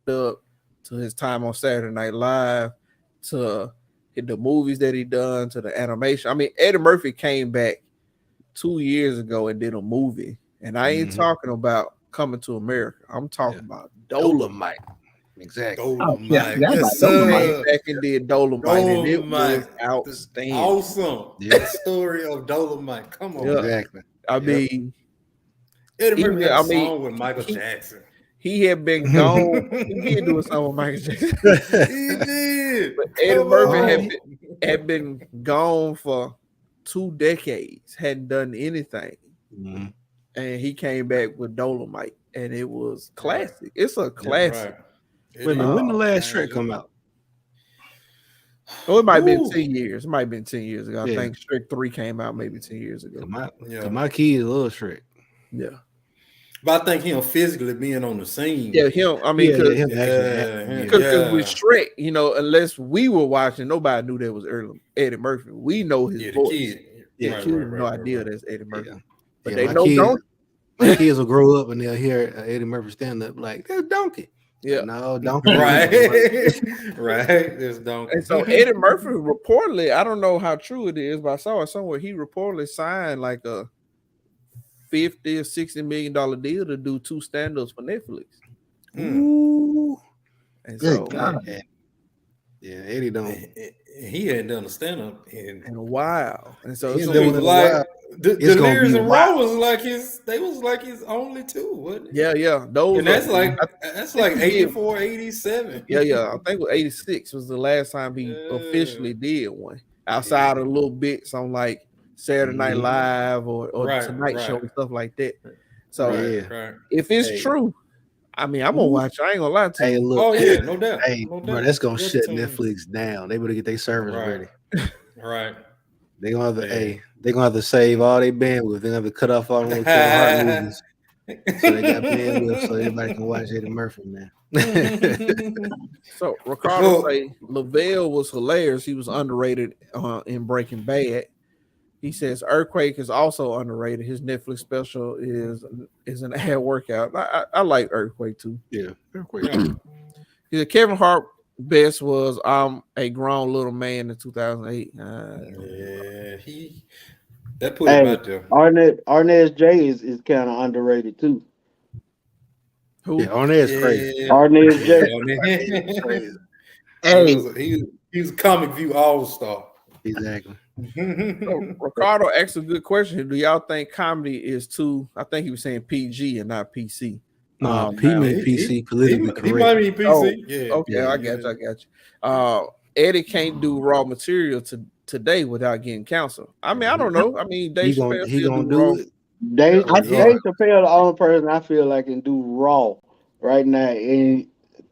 up to his time on Saturday Night Live to the movies that he done to the animation. I mean, Eddie Murphy came back 2 years ago and did a movie, and I ain't Mhm. talking about Coming to America. I'm talking about Dolomite. Exactly. Oh, yeah, Dolomite. that's Yes, like Dolomite. Came sir. back and did Dolomite, and it was Dolomite. outstanding. Awesome. Yeah. The story of Dolomite. Come on. Yeah. Exactly. I Yep. mean, Eddie Murphy had a I mean, song with Michael he- Jackson. he had been gone. He did do a song with Michael Jackson, He did. but Eddie Come Murphy on. had been gone for 2 decades, hadn't done anything, Mhm. and he came back with Dolomite, and it was classic. It's a Right. classic. It Wait a minute, when the is. last Shrek come out? Oh, it might have been Ooh. 10 years. It might have been 10 years ago. Yeah. I think Shrek 3 came out maybe 10 years ago. Yeah. My kids love Shrek. Yeah. But I think him physically being on the scene. Yeah, him. I mean, because him actually acting, yeah. with Shrek, you know, unless we were watching, nobody knew that was Eddie Murphy. We know his Yeah, the voice. kid. Yeah, Right, kids right, have no right, idea right. that's Eddie Murphy. Yeah. But Yeah, they my know kids- Donkey. My kids will grow up and they'll hear Eddie Murphy stand up like, that's Donkey. Yeah. Like, no, Donkey. Right. Right. There's Donkey. And so Eddie Murphy reportedly, I don't know how true it is, but I saw it somewhere. He reportedly signed like a $50 or $60 million deal to do 2 stand-ups for Netflix. Ooh. And Good so God. Yeah, Eddie don't. He hadn't done a stand up in in a while. And so He it's ain't gonna done be one in a while. the It's gonna Delirious be and wild. Raw was like his only 2, wasn't it? yeah. Those And that's are- like he did- 84, 87. Yeah. I think it was 86 was the last time he officially did one. Outside of little bits on like Saturday Night Live or Right, Tonight Show right. and stuff like that. So Right. if it's Hey. true, I mean, I'm gonna watch. I ain't gonna lie to Hey, you. look. Oh yeah, no doubt. Hey, No bro, doubt. that's gonna Just shut tune in. Netflix down. They better get their servers ready. Right. They gonna have to. Yeah. Hey, they gonna have to save all their bandwidth. They gonna have to cut off all the Kevin Hart movies, so they got bandwidth, so everybody can watch Eddie Murphy, man. So Ricardo say Lavelle was hilarious. He was underrated in Breaking Bad. He says Earthquake is also underrated. His Netflix special is an ad workout. I like Earthquake too. Yeah. He said Kevin Hart best was a grown little man in 2008. Yeah, that put him out there. Arnez J is kind of underrated too. Who? Yeah, Arnett's crazy. Arnez J. Arnett's crazy. Hey, he was a comic view all-star. Exactly. So Ricardo asked a good question. Do y'all think comedy is too? I think he was saying PG and not PC. No, P mean PC politically correct. He might mean PC. Oh, yeah. okay, Yeah. I got you. Eddie can't do raw material today without getting counsel. I mean, I don't know. I mean, Dave Chappelle he still gonna do raw. do it. Dave Regardless. Chappelle, the only person I feel like can do raw right now, and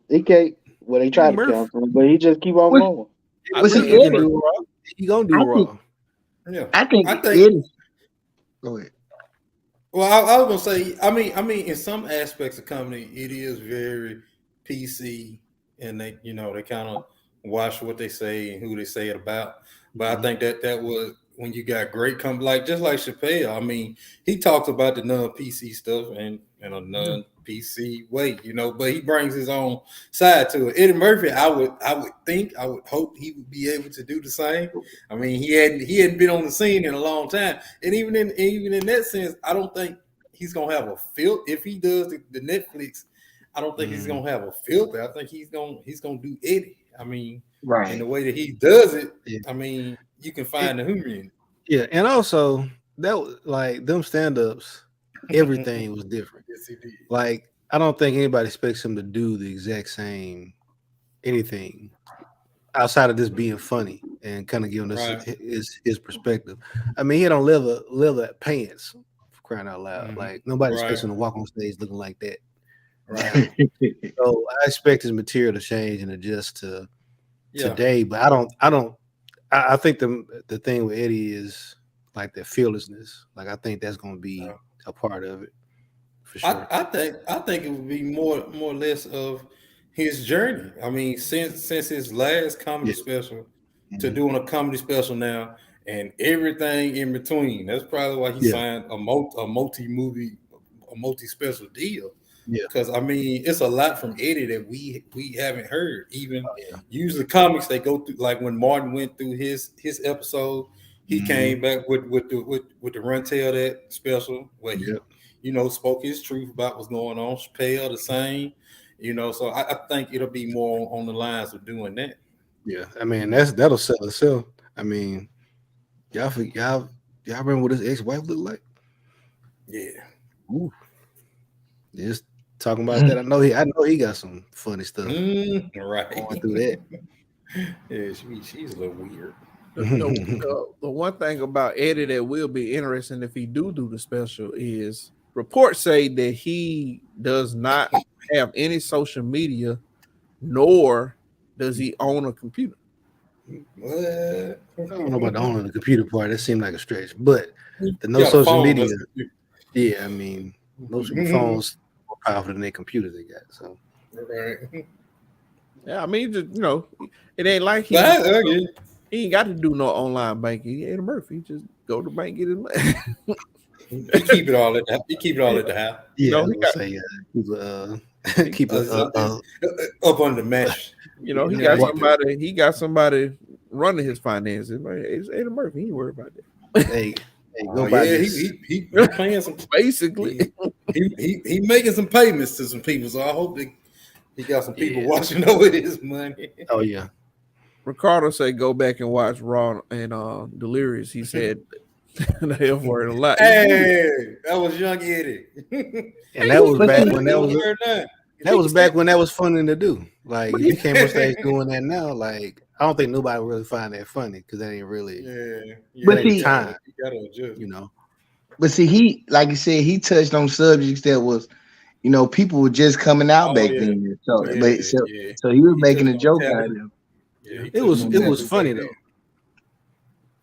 he can't. Well, they try Eddie to Murphy. cancel him, but he just keep on Well, going. I well, see, believe He he can Eddie, can do do raw. He gonna do I think, raw. Yeah, I think I think. Eddie. Go ahead. Well, I was gonna say, I mean, in some aspects of comedy, it is very PC, and they kind of watch what they say and who they say it about. But I Mhm. think that was when you got great come like just like Chappelle. I mean, he talks about the non PC stuff and in a non PC way, but he brings his own side to it. Eddie Murphy, I would hope he would be able to do the same. I mean, he hadn't been on the scene in a long time, and even in that sense, I don't think he's gonna have a filter if he does the Netflix. I don't think he's Mhm. gonna have a filter. I think he's gonna do Eddie. I mean, in Right. the way that he does it, Yeah. I mean, you can find the humor in Yeah, and also that was like them stand-ups, it. everything was different. Yes, he did. Like I don't think anybody expects him to do the exact same anything outside of this being funny and kind of giving us Right. his perspective. I mean, he don't leather pants for crying out loud. Mhm. Like nobody Right. expects him to walk on stage looking like that. Right. So I expect his material to change and adjust to Yeah. today, but I think the thing with Eddie is like the fearlessness. Like I think that's gonna be a part of it for sure. I think it would be more or less of his journey. I mean, since his last comedy Yeah. special to Mhm. doing a comedy special now and everything in between. That's probably why he Yeah. signed a multi-special deal. Yeah. Because I mean, it's a lot from Eddie that we haven't heard. Even Yeah. usually comics they go through, like when Martin went through his episode, he Mhm. came back with the Run Tell That special where he Yep. spoke his truth about what's going on. Chappelle the same, so I think it'll be more on the lines of doing that. Yeah. I mean that'll sell itself. I mean, y'all remember what his ex-wife looked like? Yeah. Ooh. Just talking about that. I know he got some funny stuff Right. going through that. Yeah, she's a little weird. The one thing about Eddie that will be interesting if he do the special is reports say that he does not have any social media, nor does he own a computer. What? I don't know about the owning the computer part. That seemed like a stretch, but the no Yeah, social phone, media. that's the- Yeah, I mean, most people's phones more powerful than their computers they got. So Right. Yeah, I mean, just, it ain't like he ain't got to do no online banking. He Eddie Murphy. He just go to the bank, get his money. He keep it all at the house. yeah, I he was got, gonna say keep Up under the mesh. he Yeah, got somebody running his finances. Like, it's Eddie Murphy. He ain't worried about that. hey, Oh, go buy yeah, this. he paying some. Basically, He making some payments to some people, so I hope he got some people watching over his money. Oh yeah. Ricardo said go back and watch Raw and Delirious. He said the F word a lot. Hey, that was young Eddie. And that was back when that was funny to do. Like if you came on stage doing that now, like I don't think nobody would really find that funny because that ain't really But see, time. You gotta adjust. But see, he like you said, he touched on subjects that was, people were just coming out back then. So, so he was making a joke out of them. Yeah, It was funny though.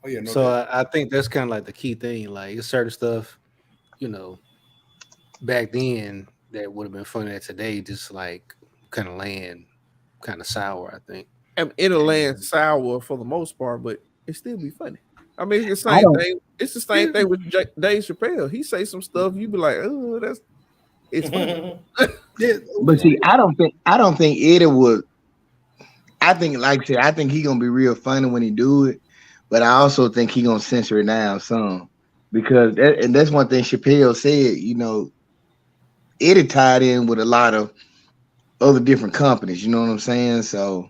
Oh yeah, So I think that's kind of like the key thing. Like it's certain stuff, back then that would have been funny that today just like kind of land kind of sour, I think. It'll land sour for the most part, but it still be funny. I mean, it's the same thing. It's the same thing with Dave Chappelle. He say some stuff you be like, oh, it's funny. But see, I don't think Eddie would. I think, like I said, I think he gonna be real funny when he do it, but I also think he gonna censor it down some because that's one thing Chappelle said. Eddie tied in with a lot of other different companies. You know what I'm saying? So,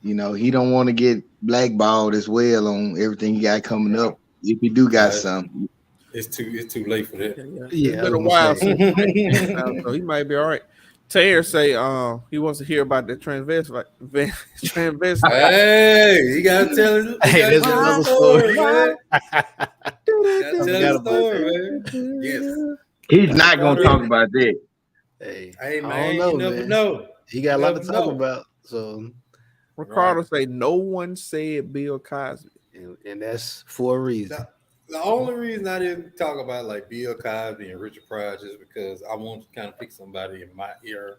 he don't want to get blackballed as well on everything he got coming up. If he do got something, it's too late for that. Yeah, it's been a while since so he might be all right. Taylor say he wants to hear about the transvestite. Hey, you gotta tell it. You Hey, gotta that's tell the another story, story. man. I Gotta tell forgot the about story, that. man. Yes. He's Gotta not go gonna there. talk about that. Hey, Hey, I don't man, you know, never man. know. He got a lot to Never talk know. about. So, Ricardo Right. say no one said Bill Cosby. and that's for a reason. The only reason I didn't talk about like Bill Cosby and Richard Pryor is because I want to kind of pick somebody in my era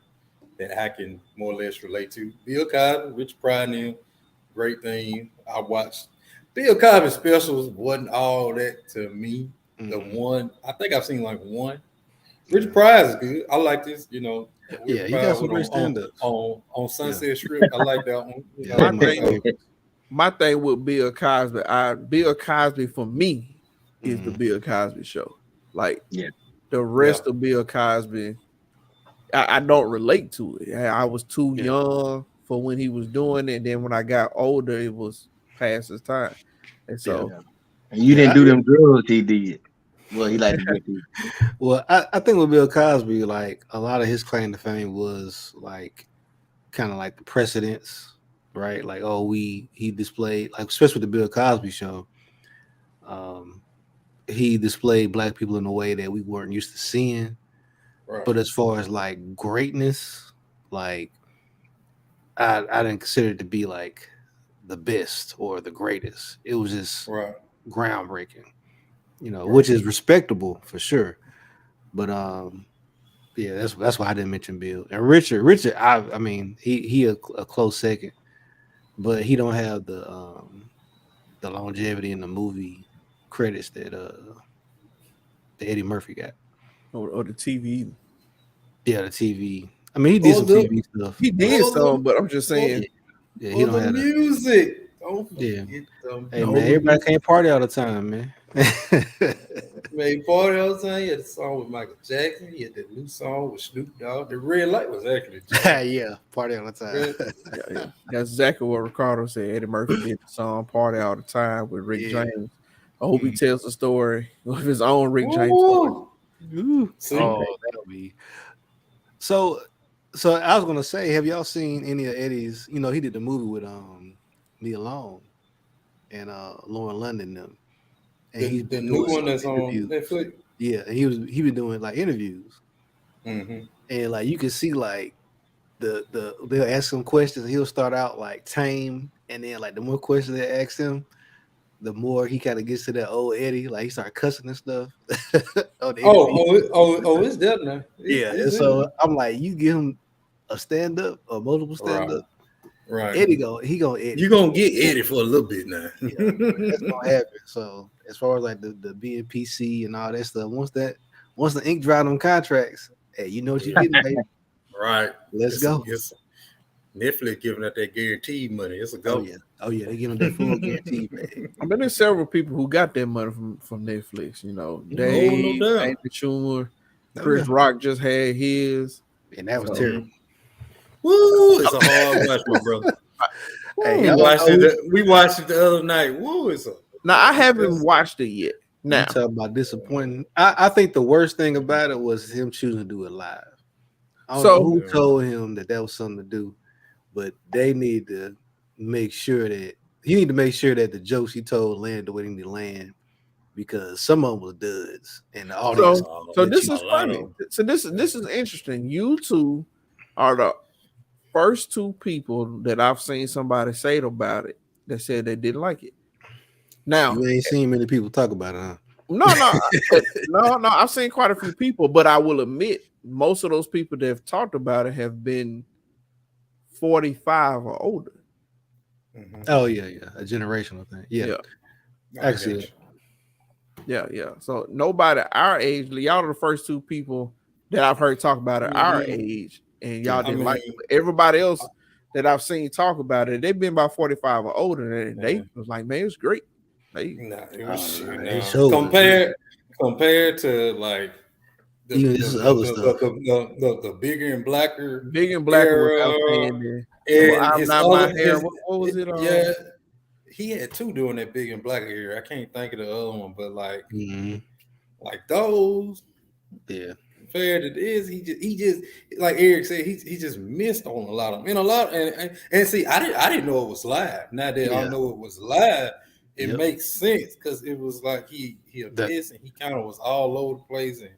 that I can more or less relate to. Bill Cosby, Richard Pryor, and them, great thing. I watched Bill Cosby specials wasn't all that to me. The one I think I've seen like one. Richard Pryor is good. I like this. Yeah, Richard he got Pryor some went great stand-ups. on Yeah, Sunset Strip. I like that one. yeah, My that's my thing, favorite. my thing with Bill Cosby, Bill Cosby for me is the Mhm. Bill Cosby show. Like Yeah. the rest of Bill Cosby, I don't relate to it. I was too Yeah. young for when he was doing it. And then when I got older, it was past his time. And so And you didn't Yeah, do them drugs he did. Well, he liked to do people. well, I think with Bill Cosby, like a lot of his claim to fame was like kind of like the precedents, right? Like, oh, he displayed like especially with the Bill Cosby show, um, he displayed black people in a way that we weren't used to seeing. Right. But as far as like greatness, like I didn't consider it to be like the best or the greatest. It was just Right. groundbreaking, Right. which is respectable for sure. But yeah, that's why I didn't mention Bill and Richard. I mean, he a close second, but he don't have the longevity in the movie credits that Eddie Murphy got. or the TV. Yeah, the TV. I mean, he did Or some the TV stuff, He but did or some, the but I'm just or, yeah, saying, yeah, he or don't the have the music. Don't yeah. forget Hey no, man, the everybody music. can't party all the time, man. Made party all the time. He had a song with Michael Jackson. He had that new song with Snoop Dogg. The Red Light was actually Jackson. Yeah, party all the time. Red, Yeah. That's exactly what Ricardo said. Eddie Murphy did the song "Party All the Time" with Rick Yeah. James. I hope he tells the story of his own Rick James story. Woo! Ooh. See, Oh, that'll be so. So I was gonna say, have y'all seen any of Eddie's? He did the movie with Nia Long and Lauren London them, and the he's the been new doing one some that's on interviews. Netflix. Yeah, and he been doing like interviews, Mm-hmm. and like you can see like they'll ask him questions, and he'll start out like tame, and then like the more questions they ask him, the more he kind of gets to that old Eddie, like he started cussing and stuff on the interview. It's there now. Yeah, and It's in so there. I'm like, you give him a stand up or multiple stand Right. up, Right. Eddie he gonna You're Eddie. gonna get Eddie for a little bit now. Yeah, that's gonna happen. So as far as like the being PC and all that stuff, once the ink dry on contracts, hey, you know what you're getting, baby. Right. Let's go. It's Netflix giving out that guaranteed money. It's a go. Oh yeah, they give them that full guarantee, baby. I mean, there's several people who got their money from Netflix. No Dave, doubt. Amy Schumer, Oh, Chris yeah. Rock just had his. And that was So- terrible. Woo! It's a hard watch, my brother. Hey, We y'all watched know it. We watched it the other night. Woo! Now I haven't watched it yet. you Now, talk about disappointing. I think the worst thing about it was him choosing to do it live. I don't know who told him that was something to do, but they need to make sure that the jokes he told landed the way they need to land, because some of them was duds and the audience. so this is funny. So this is interesting. You two are the first two people that I've seen somebody say about it that said they didn't like it. Now You ain't seen many people talk about it, huh? no. I've seen quite a few people, but I will admit most of those people that have talked about it have been 45 or older. Mm-hmm. Oh yeah, a generational thing. Yeah. I see it. Yeah. So nobody our age, y'all are the first two people that I've heard talk about it our age, and y'all didn't like it. Everybody else that I've seen talk about it, they've been about 45 or older, and they was like, man, it's great. Compared to like the bigger and blacker era, and I'm not my hair. What was it? Yeah, he had two doing that big and black hair. I can't think of the other one, but like those. Yeah. compared to this, he just like Eric said, he just missed on a lot of them. And a lot and see, I didn't know it was live. Now that I know it was live, it makes sense because it was like he missed and he kind of was all over the place and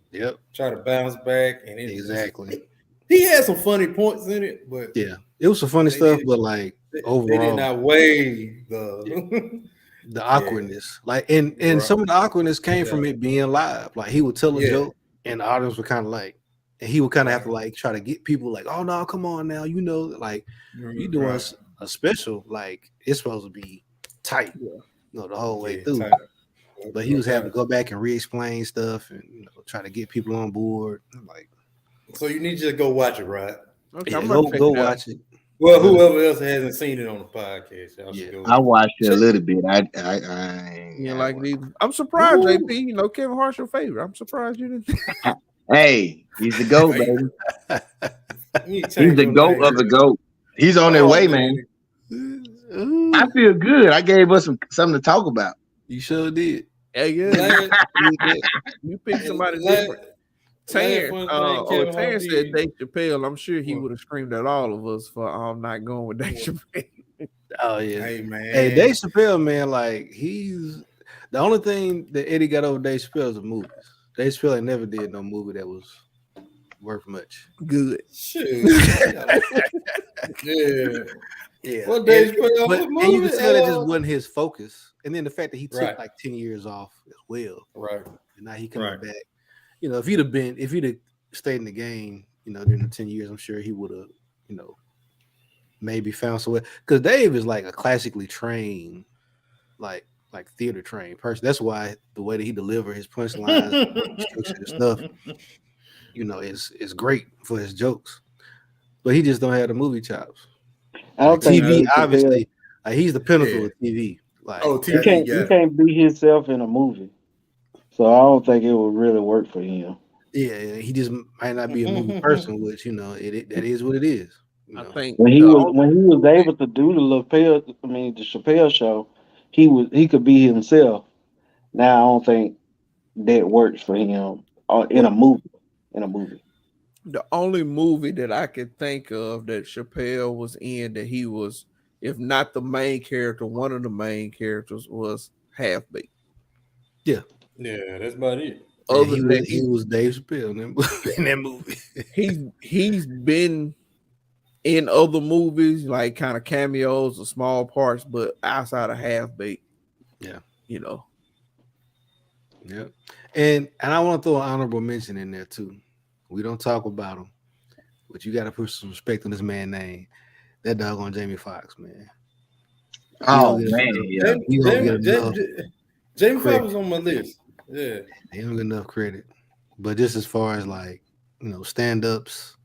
try to bounce back and he had some funny points in it, but it was some funny stuff, but like overall they did not weigh the the awkwardness. Like and some of the awkwardness came from it being live. Like he would tell a joke and the audience would kind of like, and he would kind of have to like try to get people like, oh no, come on now, you know, like you doing a special, like it's supposed to be tight, you know, the whole way through. Tight. But he was having to go back and re-explain stuff and try to get people on board. Like, so you need to go watch it, right? Okay, go watch it. Well, whoever else hasn't seen it on the podcast, y'all should go. I watched it a little bit. I'm surprised, JP. You know, Kevin Hart's your favorite. I'm surprised you didn't. Hey, he's the GOAT, baby. He's the GOAT of the GOAT. He's on their way, man. I feel good. I gave us something to talk about. You sure did. Yeah. You picked somebody different. Terrence said Dave Chappelle. I'm sure he would have screamed at all of us for not going with Dave Chappelle. Oh yeah, hey man, hey Dave Chappelle, man. Like he's the only thing that Eddie got over Dave Chappelle is the movies. Dave Chappelle never did no movie that was worth much. Good. Yeah. Well, Dave Chappelle, and you can tell that just wasn't his focus. And then the fact that he took like 10 years off as well. Right. And now he coming back. You know, if he'd have stayed in the game, you know, during the 10 years, I'm sure he would have, you know, maybe found some way. Because Dave is like a classically trained, like theater trained person. That's why the way that he deliver his punchlines, structure and stuff, you know, is great for his jokes. But he just don't have the movie chops. I don't think TV, obviously, he's the pinnacle of TV. Like, TV, he can't be himself in a movie. So I don't think it would really work for him. Yeah, he just might not be a movie person, which that is what it is. I think when he was able to do the Chappelle show, he could be himself. Now I don't think that works for him in a movie. The only movie that I could think of that Chappelle was in that he was, if not the main character, one of the main characters was Half Baked. Yeah. Yeah, that's about it. He was Dave Chappelle in that movie. he's been in other movies, like kind of cameos or small parts, but outside of Half Baked. Yeah. You know. Yeah. And I want to throw an honorable mention in there too. We don't talk about him, but you got to put some respect on this man's name. That doggone Jamie Foxx, man. Oh man, Jamie Foxx was on my list. Yeah, he don't get enough credit. But just as far as like, you know, stand-ups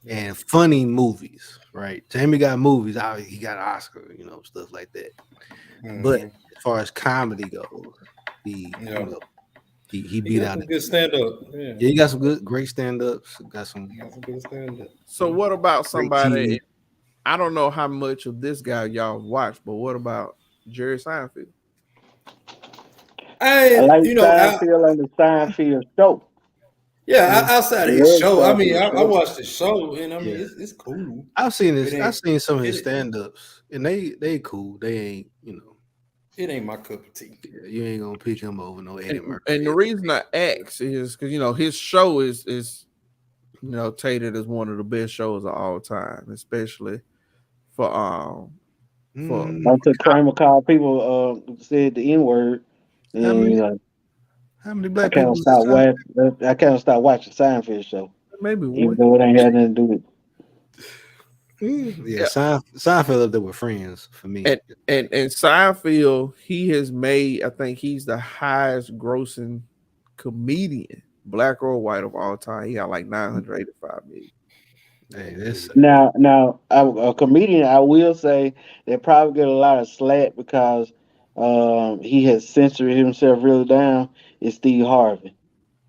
and funny movies, right? Jamie got movies. He got an Oscar, you know, stuff like that. Mm-hmm. But as far as comedy goes, he beat out good stand-up. Yeah, he got some great stand-ups. Got some good stand-up. So what about somebody? I don't know how much of this guy y'all watch, but what about Jerry Seinfeld? I like Seinfeld and the Seinfeld show. Yeah, outside of his show, I mean, I watched the show, and I mean, it's cool. I've seen some of his stand-ups, and they cool. They ain't, you know. It ain't my cup of tea. Yeah, you ain't gonna pick him over no Eddie Murphy. And the reason I ask is because you know his show is you know touted as one of the best shows of all time, especially for Until Kramer called people said the N-word. How many black people? I can't stop watching Seinfeld show. Maybe even though it ain't had nothing to do with. Yeah, Seinfeld up there with Friends for me. And Seinfeld, he has made, I think he's the highest grossing comedian, black or white, of all time. He got like 985 million. Hey, now a comedian, I will say, they probably get a lot of slack because he has censored himself really down. Is Steve Harvey.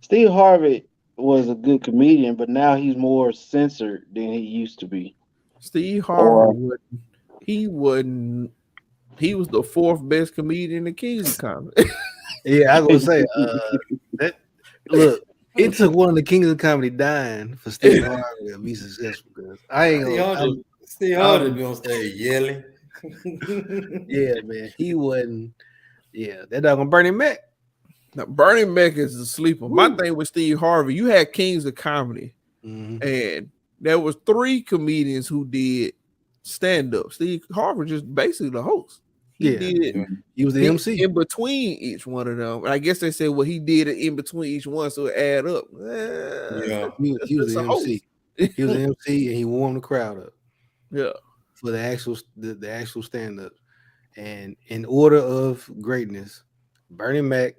Steve Harvey was a good comedian, but now he's more censored than he used to be. Steve Harvey he was the fourth best comedian in the Kings of comedy. Yeah, I was gonna say look, It took one of the kings of comedy dying for Steve Harvey to be successful. Because I ain't gonna. Steve Harvey be on stage yelling. Yeah, man, he wasn't. Yeah, that dog on Bernie Mac. Now, Bernie Mac is the sleeper. Woo. My thing with Steve Harvey, you had Kings of Comedy, and there was 3 comedians who did stand up. Steve Harvey just basically the host. He was the MC in between each one of them. And I guess they said, well, he did it in between each one, so it add up. He was the MC. He was the MC, and he warmed the crowd up. Yeah, for the actual stand up. And in order of greatness, Bernie Mac,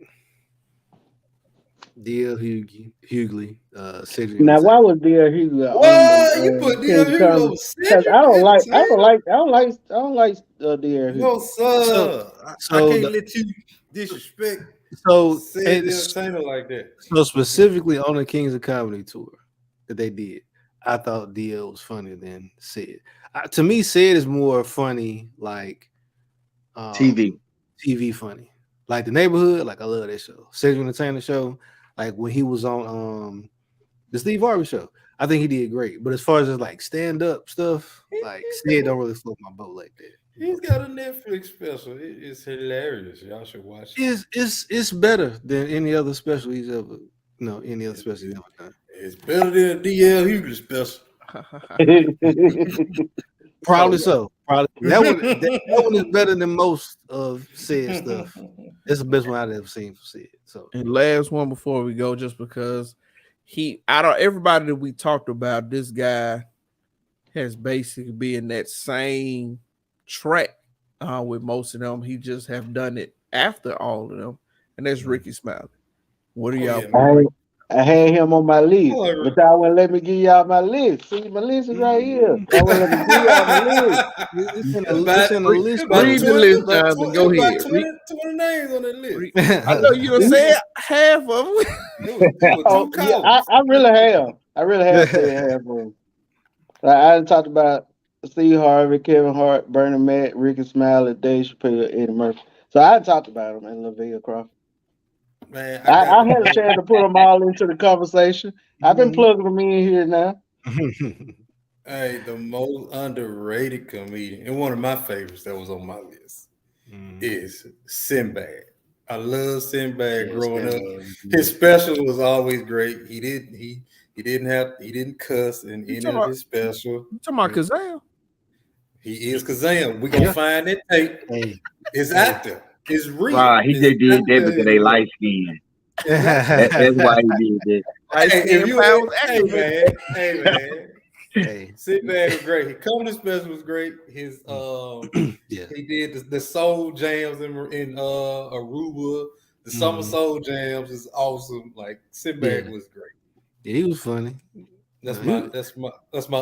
D.L. Hughley, Cedric. Now, why was D.L. Hughley? What you put D.L. Hughley over Cedric? I don't like D.L. Hughley. No, sir. I can't let you disrespect. Entertainer like that. So specifically on the Kings of Comedy tour that they did, I thought D.L. was funnier than Sid. To me, Sid is more funny, like TV funny, like The Neighborhood. Like I love that show, Cedric Entertainer show. Like when he was on the Steve Harvey show, I think he did great. But as far as like stand up stuff, like Sid don't really float my boat like that. He's got a Netflix special. It's hilarious. Y'all should watch it. It's better than any other special he's ever any other special he's ever done. It's better than D.L. Hughley special. Probably so. Probably that one is better than most of Sid stuff. It's the best one I've ever seen for Sid. So, and last one before we go, just because out of everybody that we talked about, this guy has basically been that same track with most of them. He just have done it after all of them, and that's Ricky Smiley. What are y'all? I had him on my list, but y'all wouldn't let me give y'all my list. See, my list is right here. Y'all wouldn't let me give y'all my list. It's in a list. Read the list, Jonathan. Go ahead. 20 names on that list. I know you said half of them. I really have said half of them. I done talked about Steve Harvey, Kevin Hart, Bernie Mac, Ricky Smiley, Dave Chappelle, Eddie Murphy. So I talked about them and Lavelle Crawford. Man, I had a chance to put them all into the conversation. I've been plugging them in here now. Hey, the most underrated comedian, and one of my favorites that was on my list is Sinbad. I love Sinbad growing up. His special was always great. He didn't cuss in any of his special. You talking about Kazam? He is Kazam. We're gonna find that tape. It's actor. It's real. Wow, he just did that because they light skin. That's why he did that. Hey, Sinbad was great. His comedy special was great. His he did the soul jams in Aruba. The summer soul jams is awesome. Like Sinbad was great. Yeah, he was funny. That's my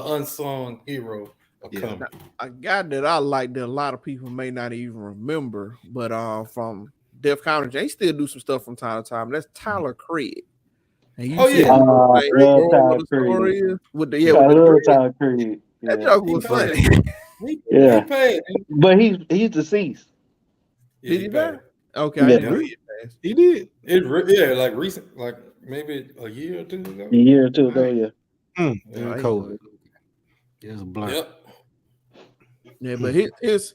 unsung hero of comedy. A guy that I like that a lot of people may not even remember, but from Def Comedy, they still do some stuff from time to time. That's Tyler Craig. And Tyler Craig. Tyler Craig. That joke was funny. But he's deceased. Did he die? Okay, he did. Like recent, like maybe a year or two ago. Yeah. COVID. Yeah, it's a blunt. Yep. Yeah, but his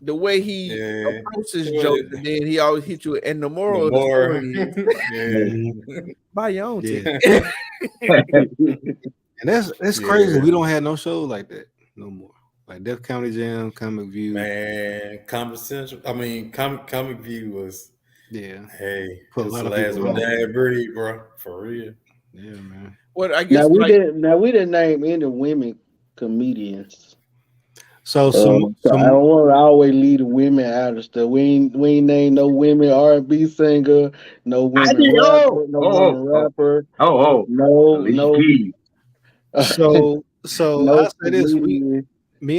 the way he approaches jokes, and then he always hit you. And the moral of the story is, buy your own ticket. And that's crazy. We don't have no shows like that no more. Like Def Comedy Jam, Comic View. Man, Comic Central. I mean, Comic View was. Hey, put a lot of people one damn breed, bro. For real. Yeah, man. What I guess we didn't name any women comedians. So I don't want to always leave the women out of stuff. We ain't named no women R&B singer, no women rapper, no. So I say this: me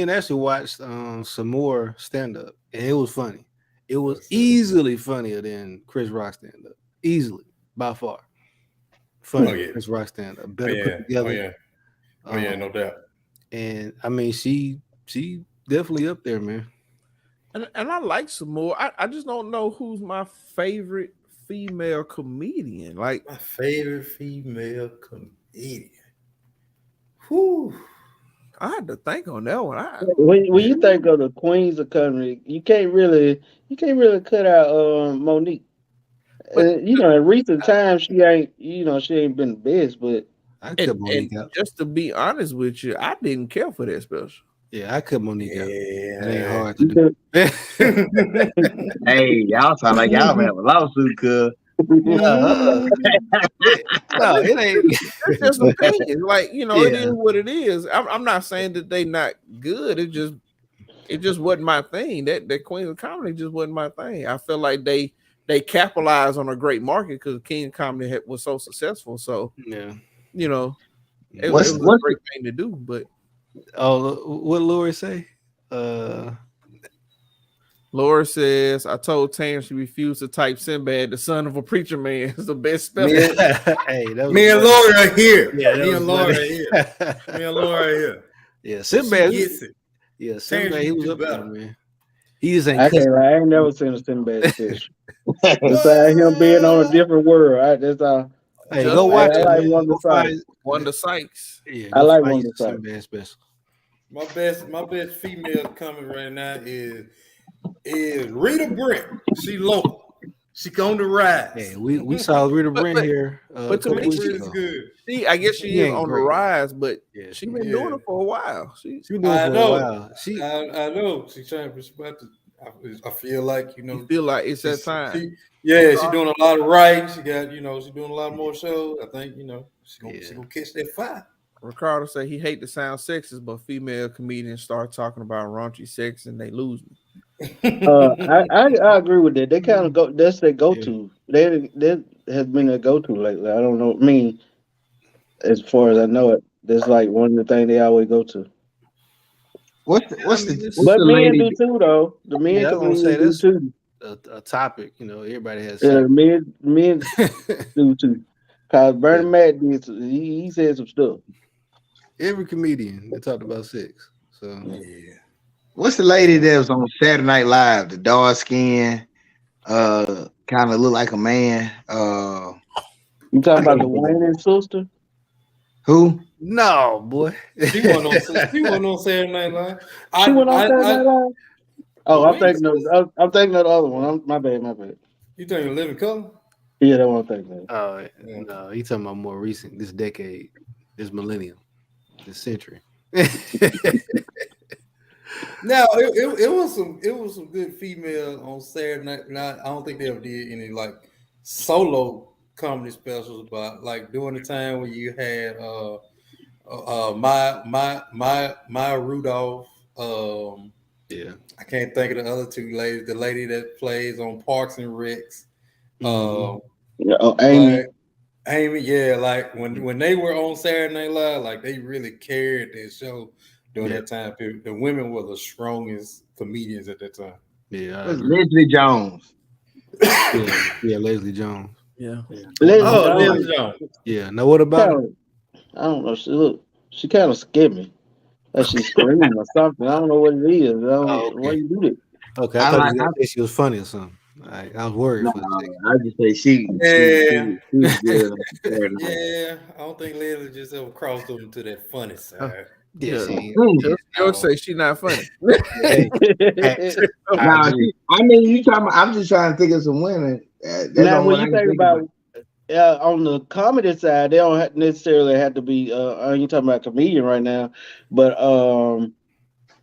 and Ashley watched some more stand up, and it was funny. It was easily funnier than Chris Rock stand up, easily by far. Funny Chris Rock stand up, better put together. No doubt. And I mean, she definitely up there, man. And I like some more. I just don't know who's my favorite female comedian. Like My favorite female comedian. Whew. I had to think on that one. When you think of the queens of comedy, you can't really cut out Monique. But In recent times she ain't been the best, but I cut Monique out. Just to be honest with you, I didn't care for that special. Yeah, I cut Monique out. It ain't Yeah. hard to do. Hey, y'all sound like y'all have a lawsuit, cuz. No, it ain't. That's just opinion. Like, it Yeah. is what it is. I'm not saying that they not good. It just wasn't my thing. That Queen of Comedy just wasn't my thing. I feel like they capitalized on a great market because King of Comedy was so successful. So Yeah. It was a great thing to do. But what Lori say? Laura says, I told Tam she refused to type Sinbad, the son of a preacher man, is the best speller. Hey, Me and Laura are here. Yeah, Me and Laura are here. Me and Laura are here. Yeah, Sinbad gets it. Yeah, Sinbad, he was up there, man. He just ain't. I ain't never seen a Sinbad fish. Besides him being on a different world, that's all. Hey, go watch it. I like Wanda Sykes. Yeah, I like Wanda Sykes. Sinbad special. My best female coming right now is Rita Brent. She local. She on the rise. Hey, we saw Rita Brent here. But to me, she's good. I guess she is on the rise, but she's been doing it for a while. She's been doing it for a while. I know. She's trying to. I feel like you feel like it's that time. She's doing a lot of writing. She got she's doing a lot more shows. I think she's gonna catch that fire. Ricardo said he hate to sound sexist, but female comedians start talking about raunchy sex and they lose me. I agree with that. They kind of go. That's their go-to. That has been their go-to lately. I don't know. I mean, as far as I know it, that's like one of the things they always go to. What's but the men lady? do too, though. The men can say do that's too. A topic. Everybody has. Men do too. Cause Bernie Mac did. He said some stuff. Every comedian they talked about sex. So yeah. What's the lady that was on Saturday Night Live? The dark skin, kind of look like a man. You talking about the Wayne sister? Who? No, boy. She went on Saturday Night Live. She went on Saturday Night Live. Oh, I'm thinking of the other one. My bad. You talking of Living Color? Yeah, that's what I'm thinking of. Oh no, you talking about more recent, this decade, this millennium, this century. Now it was some good female on Saturday Night. Now I don't think they ever did any like solo comedy specials, but like during the time when you had Maya Rudolph. I can't think of the other two ladies. The lady that plays on Parks and Recs. Amy. Amy, yeah, like when they were on Saturday Night Live, like they really carried their show during that time period. The women were the strongest comedians at that time. Yeah, Leslie Jones. Leslie Jones. Yeah. Leslie Jones. Yeah. Now what about her? I don't know. She kind of scared me. Like she's screaming or something. I don't know what it is. Why you do that? Okay, I thought you said she was funny or something. I was worried for a second. I just say she was good. Yeah, I don't think Leslie just ever crossed over to that funny side. You'll say she's not funny. I mean, you talking? I'm just trying to think of some women. Now, when you think about on the comedy side, they don't necessarily have to be. You talking about comedian right now, but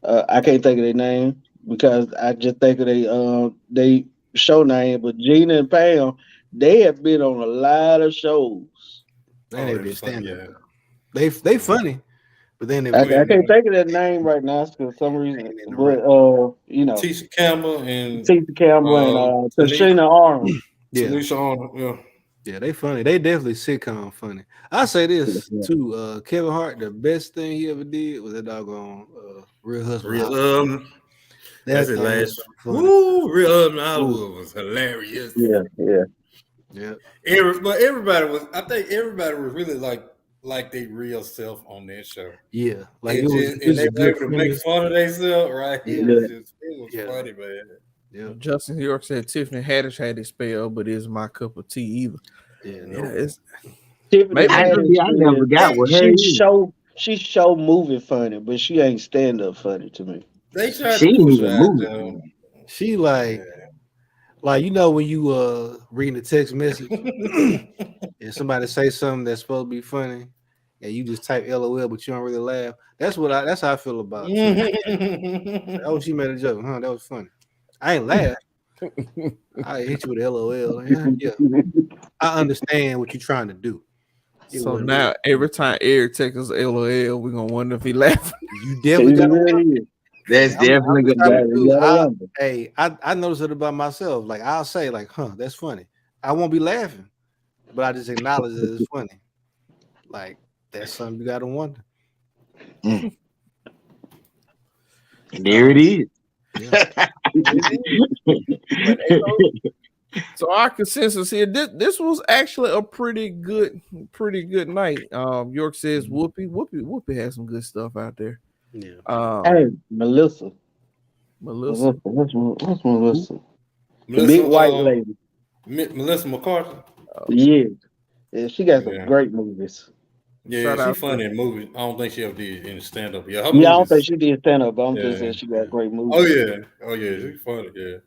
I can't think of their name because I just think of they show name. But Gina and Pam, they have been on a lot of shows. They did stand up. They funny, but then I can't think of that name right now for some reason. But Tisha Campbell and Tashina Arnold. Tanisha Arnold, yeah, they funny. They definitely sitcom funny. I say this too. Kevin Hart, the best thing he ever did was that doggone Real Husband. That's the last. Woo, Real Husband Hollywood was hilarious. Yeah. But everybody was. I think everybody was really like their real self on that show. Yeah, like they were able to make fun of themselves, right? It was funny, man. Yeah. Justin York said Tiffany Haddish had it spelled, but it's my cup of tea either. Yeah. Yeah, No. it's Tiffany maybe I never got with her. she show movie funny, but she ain't stand up funny to me. They tried She to ain't push her even out, moving. though. She like you know when you reading a text message and somebody say something that's supposed to be funny and you just type LOL but you don't really laugh. That's how I feel about it. Oh, she made a joke, huh? That was funny. I ain't laugh. I hit you with LOL. Yeah. I understand what you're trying to do. so now every time Eric texts us LOL, we're gonna wonder if he laughing. You definitely got That's definitely good. I notice it about myself. Like I'll say, like, huh, that's funny. I won't be laughing, but I just acknowledge that it's funny. Like that's something you gotta wonder. And there it is. Yeah. So our consensus here, this was actually a pretty good night. York says Whoopi has some good stuff out there. Yeah. Hey, Melissa. What's Melissa? The big white lady. Melissa McCarthy. Yeah, she got some great movies. Yeah, she's funny in movies. I don't think she ever did any stand up. Yeah, I don't think she did stand up, but I'm just saying she got great movies. Oh yeah, she's funny. Yeah.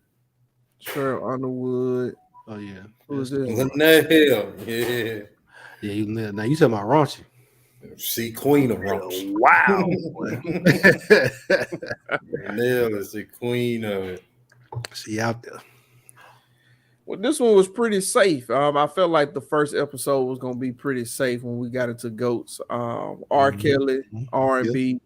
Cheryl Underwood. Oh yeah. Who's this? Lynette Hill. Yeah. Yeah, now you talking about raunchy. She queen of raunchy. Wow. Nell is the queen of it. She out there. Well, this one was pretty safe. I felt like the first episode was gonna be pretty safe when we got into GOATs. R. Kelly, R&B.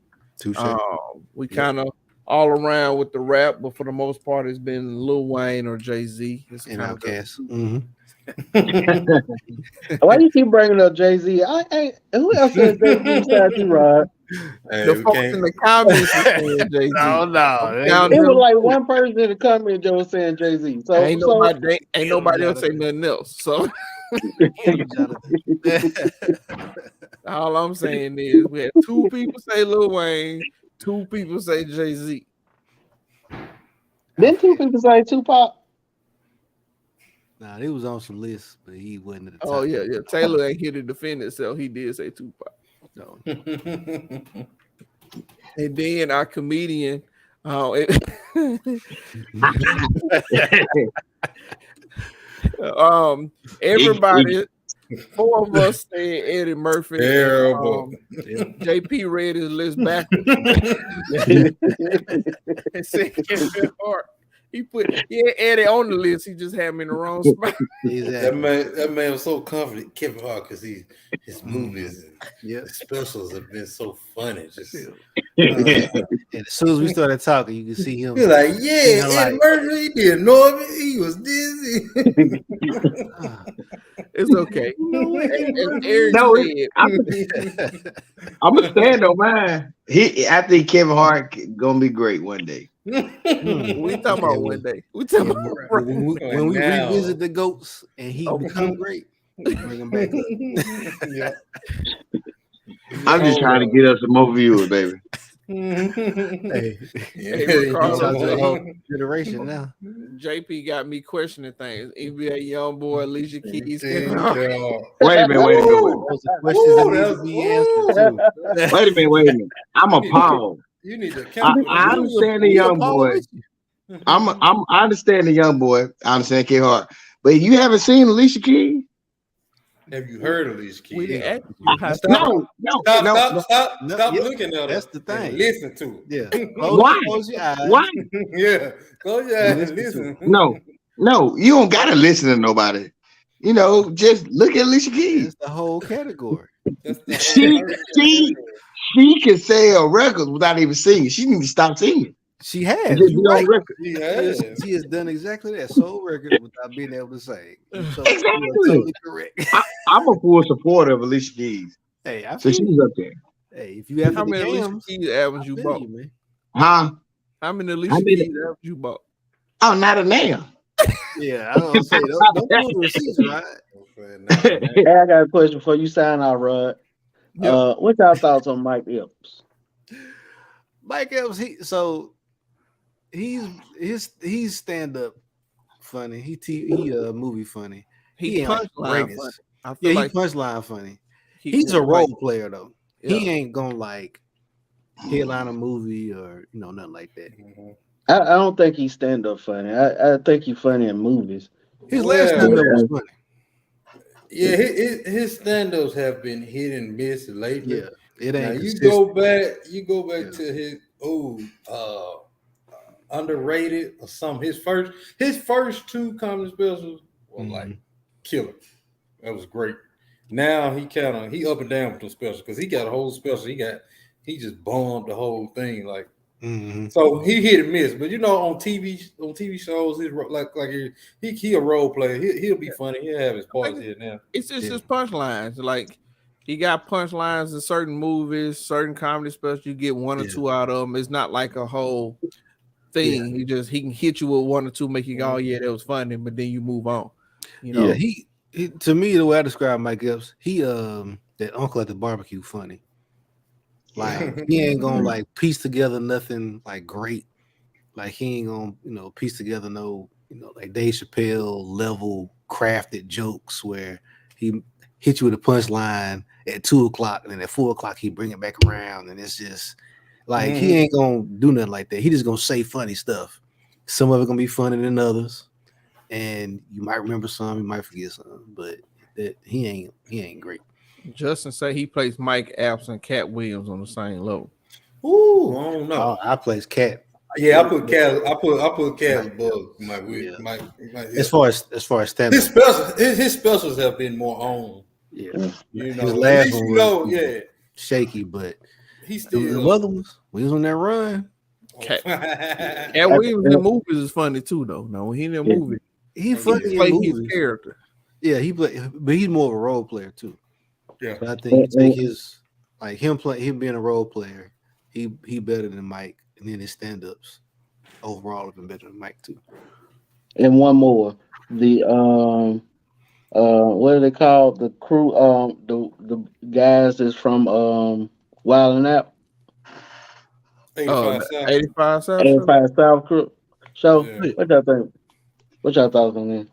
We kind of all around with the rap, but for the most part, it's been Lil Wayne or Jay-Z. And Outkast. Why you keep bringing up Jay-Z? Who else said Jay-Z besides you, Rod? The folks in the comments are saying Jay-Z. No. It was like one person in the comment that was saying Jay-Z. So ain't nobody else say nothing else. So all I'm saying is we had 2 people say Lil Wayne, 2 people say Jay-Z. Then 2 people say Tupac. Nah, he was on some lists, but he wasn't at the top. Oh yeah. Taylor ain't here to defend himself. He did say Tupac. No. And then our comedian, everybody, 4 of us said Eddie Murphy. Terrible. JP read his list backwards. And said Kevin Hart. He put Eddie on the list. He just had him in the wrong spot. Exactly. That man was so confident, Kevin Hart, because his movies and specials have been so funny. Just and as soon as we started talking, you can see him. You're like, Eddie Murphy, he did Norman, he was dizzy. It's okay. I'm gonna stand on mine. I think Kevin Hart gonna be great one day. We talking about one day. We talking about when we revisit the GOATs and he become great, we bring him back up. I'm just trying to get us some more viewers, baby. Hey, generation now. JP got me questioning things. NBA young boy, Alicia Keys. Wait a minute. Those are questions that need to be answered too. Wait a minute. I'm appalled. You need to. I understand the young boy. I understand the young boy. I understand Kevin Hart, but you haven't seen Alicia Keys. Have you heard Alicia Keys? No. Stop looking at her. That's the thing. Listen to it. Yeah. Why? Yeah. Close your eyes and listen. No. You don't gotta listen to nobody. You know, just look at Alicia Keys. That's the whole category. She can sell records without even singing. She needs to stop singing. She has. She has done exactly that. Sold records without being able to sing. Exactly. Totally correct. I'm a full supporter of Alicia Keys. Hey, so she's up there. Hey, if you have how many Alicia Keys albums you bought, man? Huh? How many Alicia Keys albums you bought? Oh, not a nail. Yeah, I don't say don't do the receipts, right? Hey, I got a question before you sign out, Rod. What's your thoughts on Mike Epps? Mike Epps, he's stand up funny. He movie funny. He ain't like the punchline funny. greatest. I feel Yeah, like he punchline funny. He's a role player though. Yeah. He ain't gonna like headline a movie or nothing like that. I don't think he's stand up funny. I think he's funny in movies. His last stand up was funny. Yeah, his stand-ups have been hit and miss lately. Yeah, it ain't. Now you go back to his underrated or some. His first two comedy specials were like killer. That was great. Now he up and down with the special because he got a whole special. He just bombed the whole thing like. So he hit and miss, but on TV shows, he's like he a role player. He'll be funny. He'll have his parts here now. It's just his punchlines. Like he got punchlines in certain movies, certain comedy specials. You get one or two out of them. It's not like a whole thing. He can hit you with one or two, make you go, "Oh yeah, that was funny," but then you move on. Yeah, he to me the way I describe Mike Epps, he that uncle at the barbecue funny. Like he ain't gonna like piece together nothing like great. Like he ain't gonna piece together no like Dave Chappelle level crafted jokes where he hit you with a punchline at 2:00 and then at 4:00 he bring it back around and it's just like he ain't gonna do nothing like that. He just gonna say funny stuff. Some of it gonna be funnier than others, and you might remember some, you might forget some, but he ain't great. Justin say he plays Mike Epps and Cat Williams on the same level. Ooh, I don't know. I plays Cat. Yeah, I put Cat above Mike. As far as stand his specials have been more on. Yeah, his last one was shaky, but he still the other ones when he was on that run. Cat Williams in the movies is funny too, though. No, when he in the movie, he funny in movies. His character. Yeah, but he's more of a role player too. Yeah, so I think you take his him being a role player, he better than Mike, and then his stand-ups overall have been better than Mike too. And one more, the what do they call the crew? The guys that's from Wild 'N Out. 85 South crew. So Yeah. what y'all think? What y'all thoughts on that?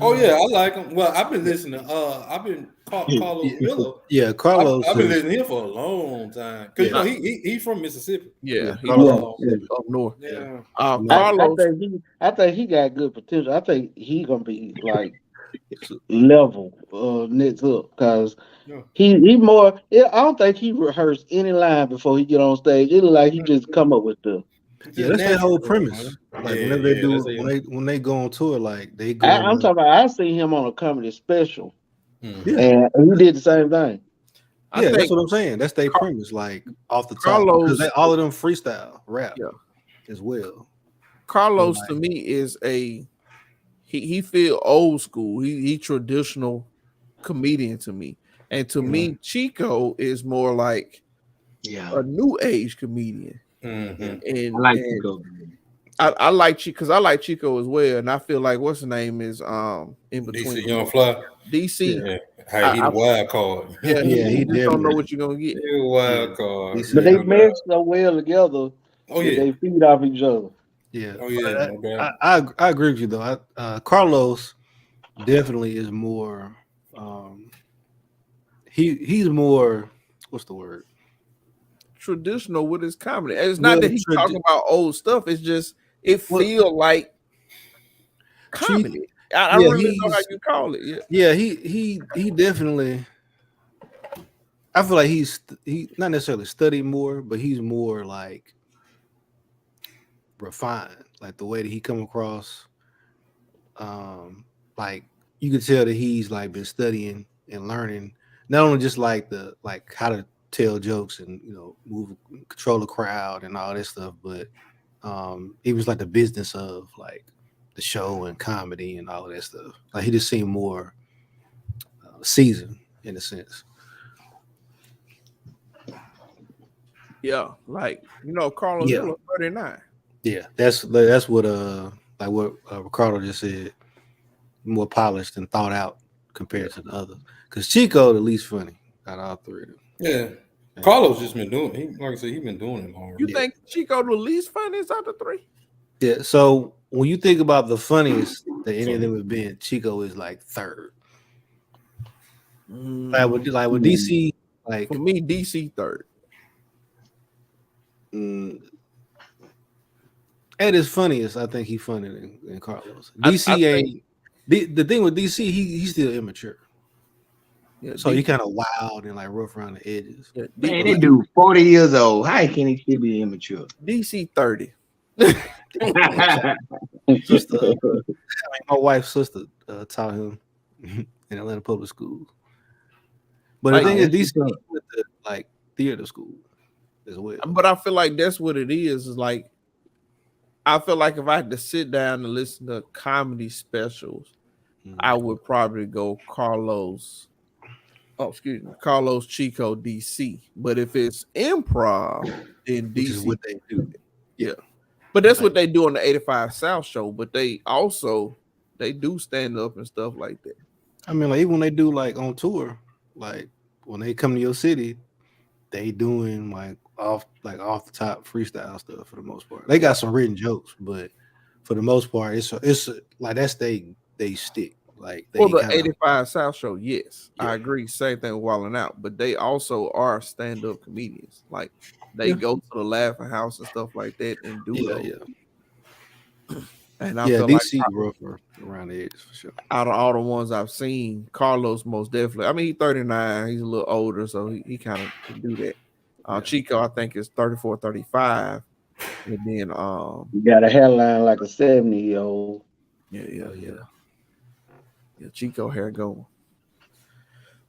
Oh yeah, I like him. Well, I've been listening. I've been Carlos Miller. Yeah, Carlos. I've been listening to him for a long time because he's from Mississippi. Yeah, he's up north. Yeah, Carlos. I think he got good potential. I think he gonna be like level next up because he more. I don't think he rehearsed any line before he get on stage. It look like he just come up with the. Yeah, that's that whole premise. Like whenever they do, when they go on tour, like they go. I'm talking about. I seen him on a comedy special, and he did the same thing. Yeah, that's what I'm saying. That's their premise, like off the top, because all of them freestyle rap as well. Carlos to me is he feel old school. He traditional comedian to me, and to me, Chico is more like a new age comedian. And I like Chico. I like Chico because I like Chico as well, and I feel like what's his name is in between DC Young Fly. DC. Yeah. He the wild card. Yeah, he just don't know what you're gonna get. He a wild card. But they meshed so well together. Oh yeah, they feed off each other. Yeah. Oh yeah. I agree with you though. Carlos definitely is more. He's more. What's the word? Traditional with his comedy. And it's not that he's talking about old stuff. It's just it feel like comedy. I don't really know how you call it. Yeah, he definitely. I feel like he not necessarily studied more, but he's more like refined, like the way that he come across. Like you can tell that he's like been studying and learning, not only just like how to tell jokes and control the crowd and all this stuff, but it was like the business of like the show and comedy and all of that stuff. Like he just seemed more seasoned in a sense. Yeah, like Carlos Miller 39. Yeah, that's what Ricardo just said. More polished and thought out compared to the others. Because Chico the least funny out of all three of them. Yeah. Carlos just been doing. Like I said, he been doing it longer. You think Chico the least funniest out of the three? Yeah. So when you think about the funniest that any of them have been, Chico is like third. Like with DC, like for me, DC third. At his funniest, I think he's funnier than Carlos. DC ain't the thing with DC. He's still immature. Yeah, so he kind of wild and like rough around the edges. Yeah, man, that dude 40 years old. How can he still be immature? DC 30. Sister, my wife's sister taught him in Atlanta public schools. But the thing is, DC went to like theater school as well. But I feel like that's what it is. Is like I feel like if I had to sit down and listen to comedy specials, I would probably go Carlos. Oh, excuse me, Carlos, Chico, DC. But if it's improv, then DC is what they do. Yeah. But that's what they do on the 85 South show. But they do stand up and stuff like that. I mean, like even when they do like on tour, like when they come to your city, they doing like off the top freestyle stuff for the most part. They got some written jokes, but for the most part, it's like that's they stick. Like they the 85 South show, yes, yeah. I agree. Same thing with Wildin' Out, but they also are stand-up comedians. Like they go to the Laughing House and stuff like that and do those. Yeah. And I feel DC like rougher around the edges for sure. Out of all the ones I've seen, Carlos most definitely. I mean, he's 39. He's a little older, so he kind of can do that. Chico, I think, is 34, 35. And then you got a hairline like a 70-year-old. Yeah, Chico hair going.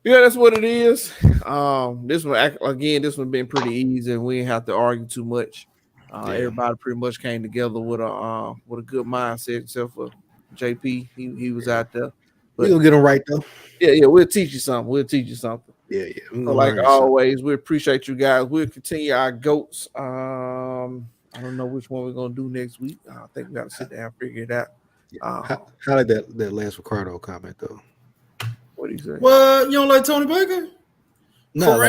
Yeah, that's what it is. This one been pretty easy, and we didn't have to argue too much. Everybody pretty much came together with a good mindset, except for JP. He was out there. But we'll get him right though. Yeah, we'll teach you something. Yeah. So like always, we appreciate you guys. We'll continue our goats. I don't know which one we're gonna do next week. I think we gotta sit down and figure it out. How like that last Ricardo comment though? What do you say? What, you don't like Tony Baker? No,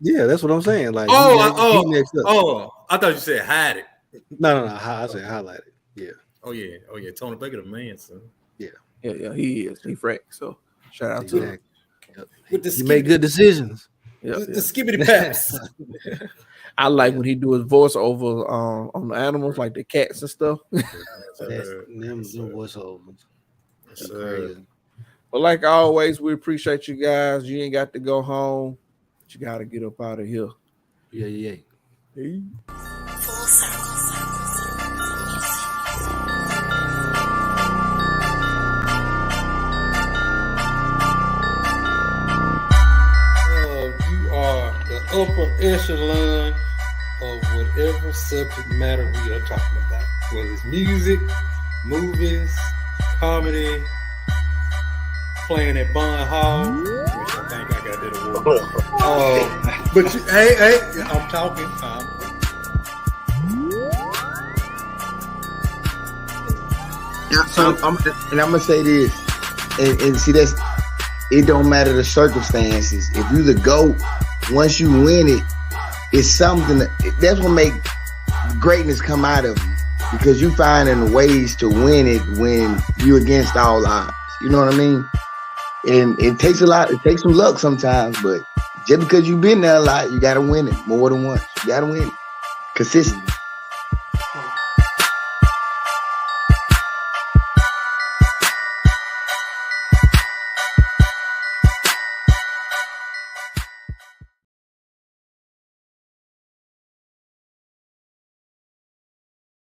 yeah, that's what I'm saying. Like, I thought you said hide it. No. I said highlight it. Yeah. Oh yeah. Tony Baker, the man, son. Yeah. He is. He frank. So shout out to him. Yep. You make good decisions. The skibbity paps. I like when he do his voiceover on the animals, like the cats and stuff. Them voiceovers. Crazy. But like always, we appreciate you guys. You ain't got to go home, but you got to get up out of here. Yeah. Full circle. Upper echelon of whatever subject matter we are talking about, whether it's music, movies, comedy, playing at Bond Hall, which I think I got that award. But hey, I'm talking. I'm gonna say this, and see that's it. Don't matter the circumstances. If you the GOAT, once you win it, it's something that's what make greatness come out of you, because you finding ways to win it when you against all odds. You know what I mean? And it takes a lot. It takes some luck sometimes, but just because you've been there a lot, you gotta win it more than once. You gotta win it consistently.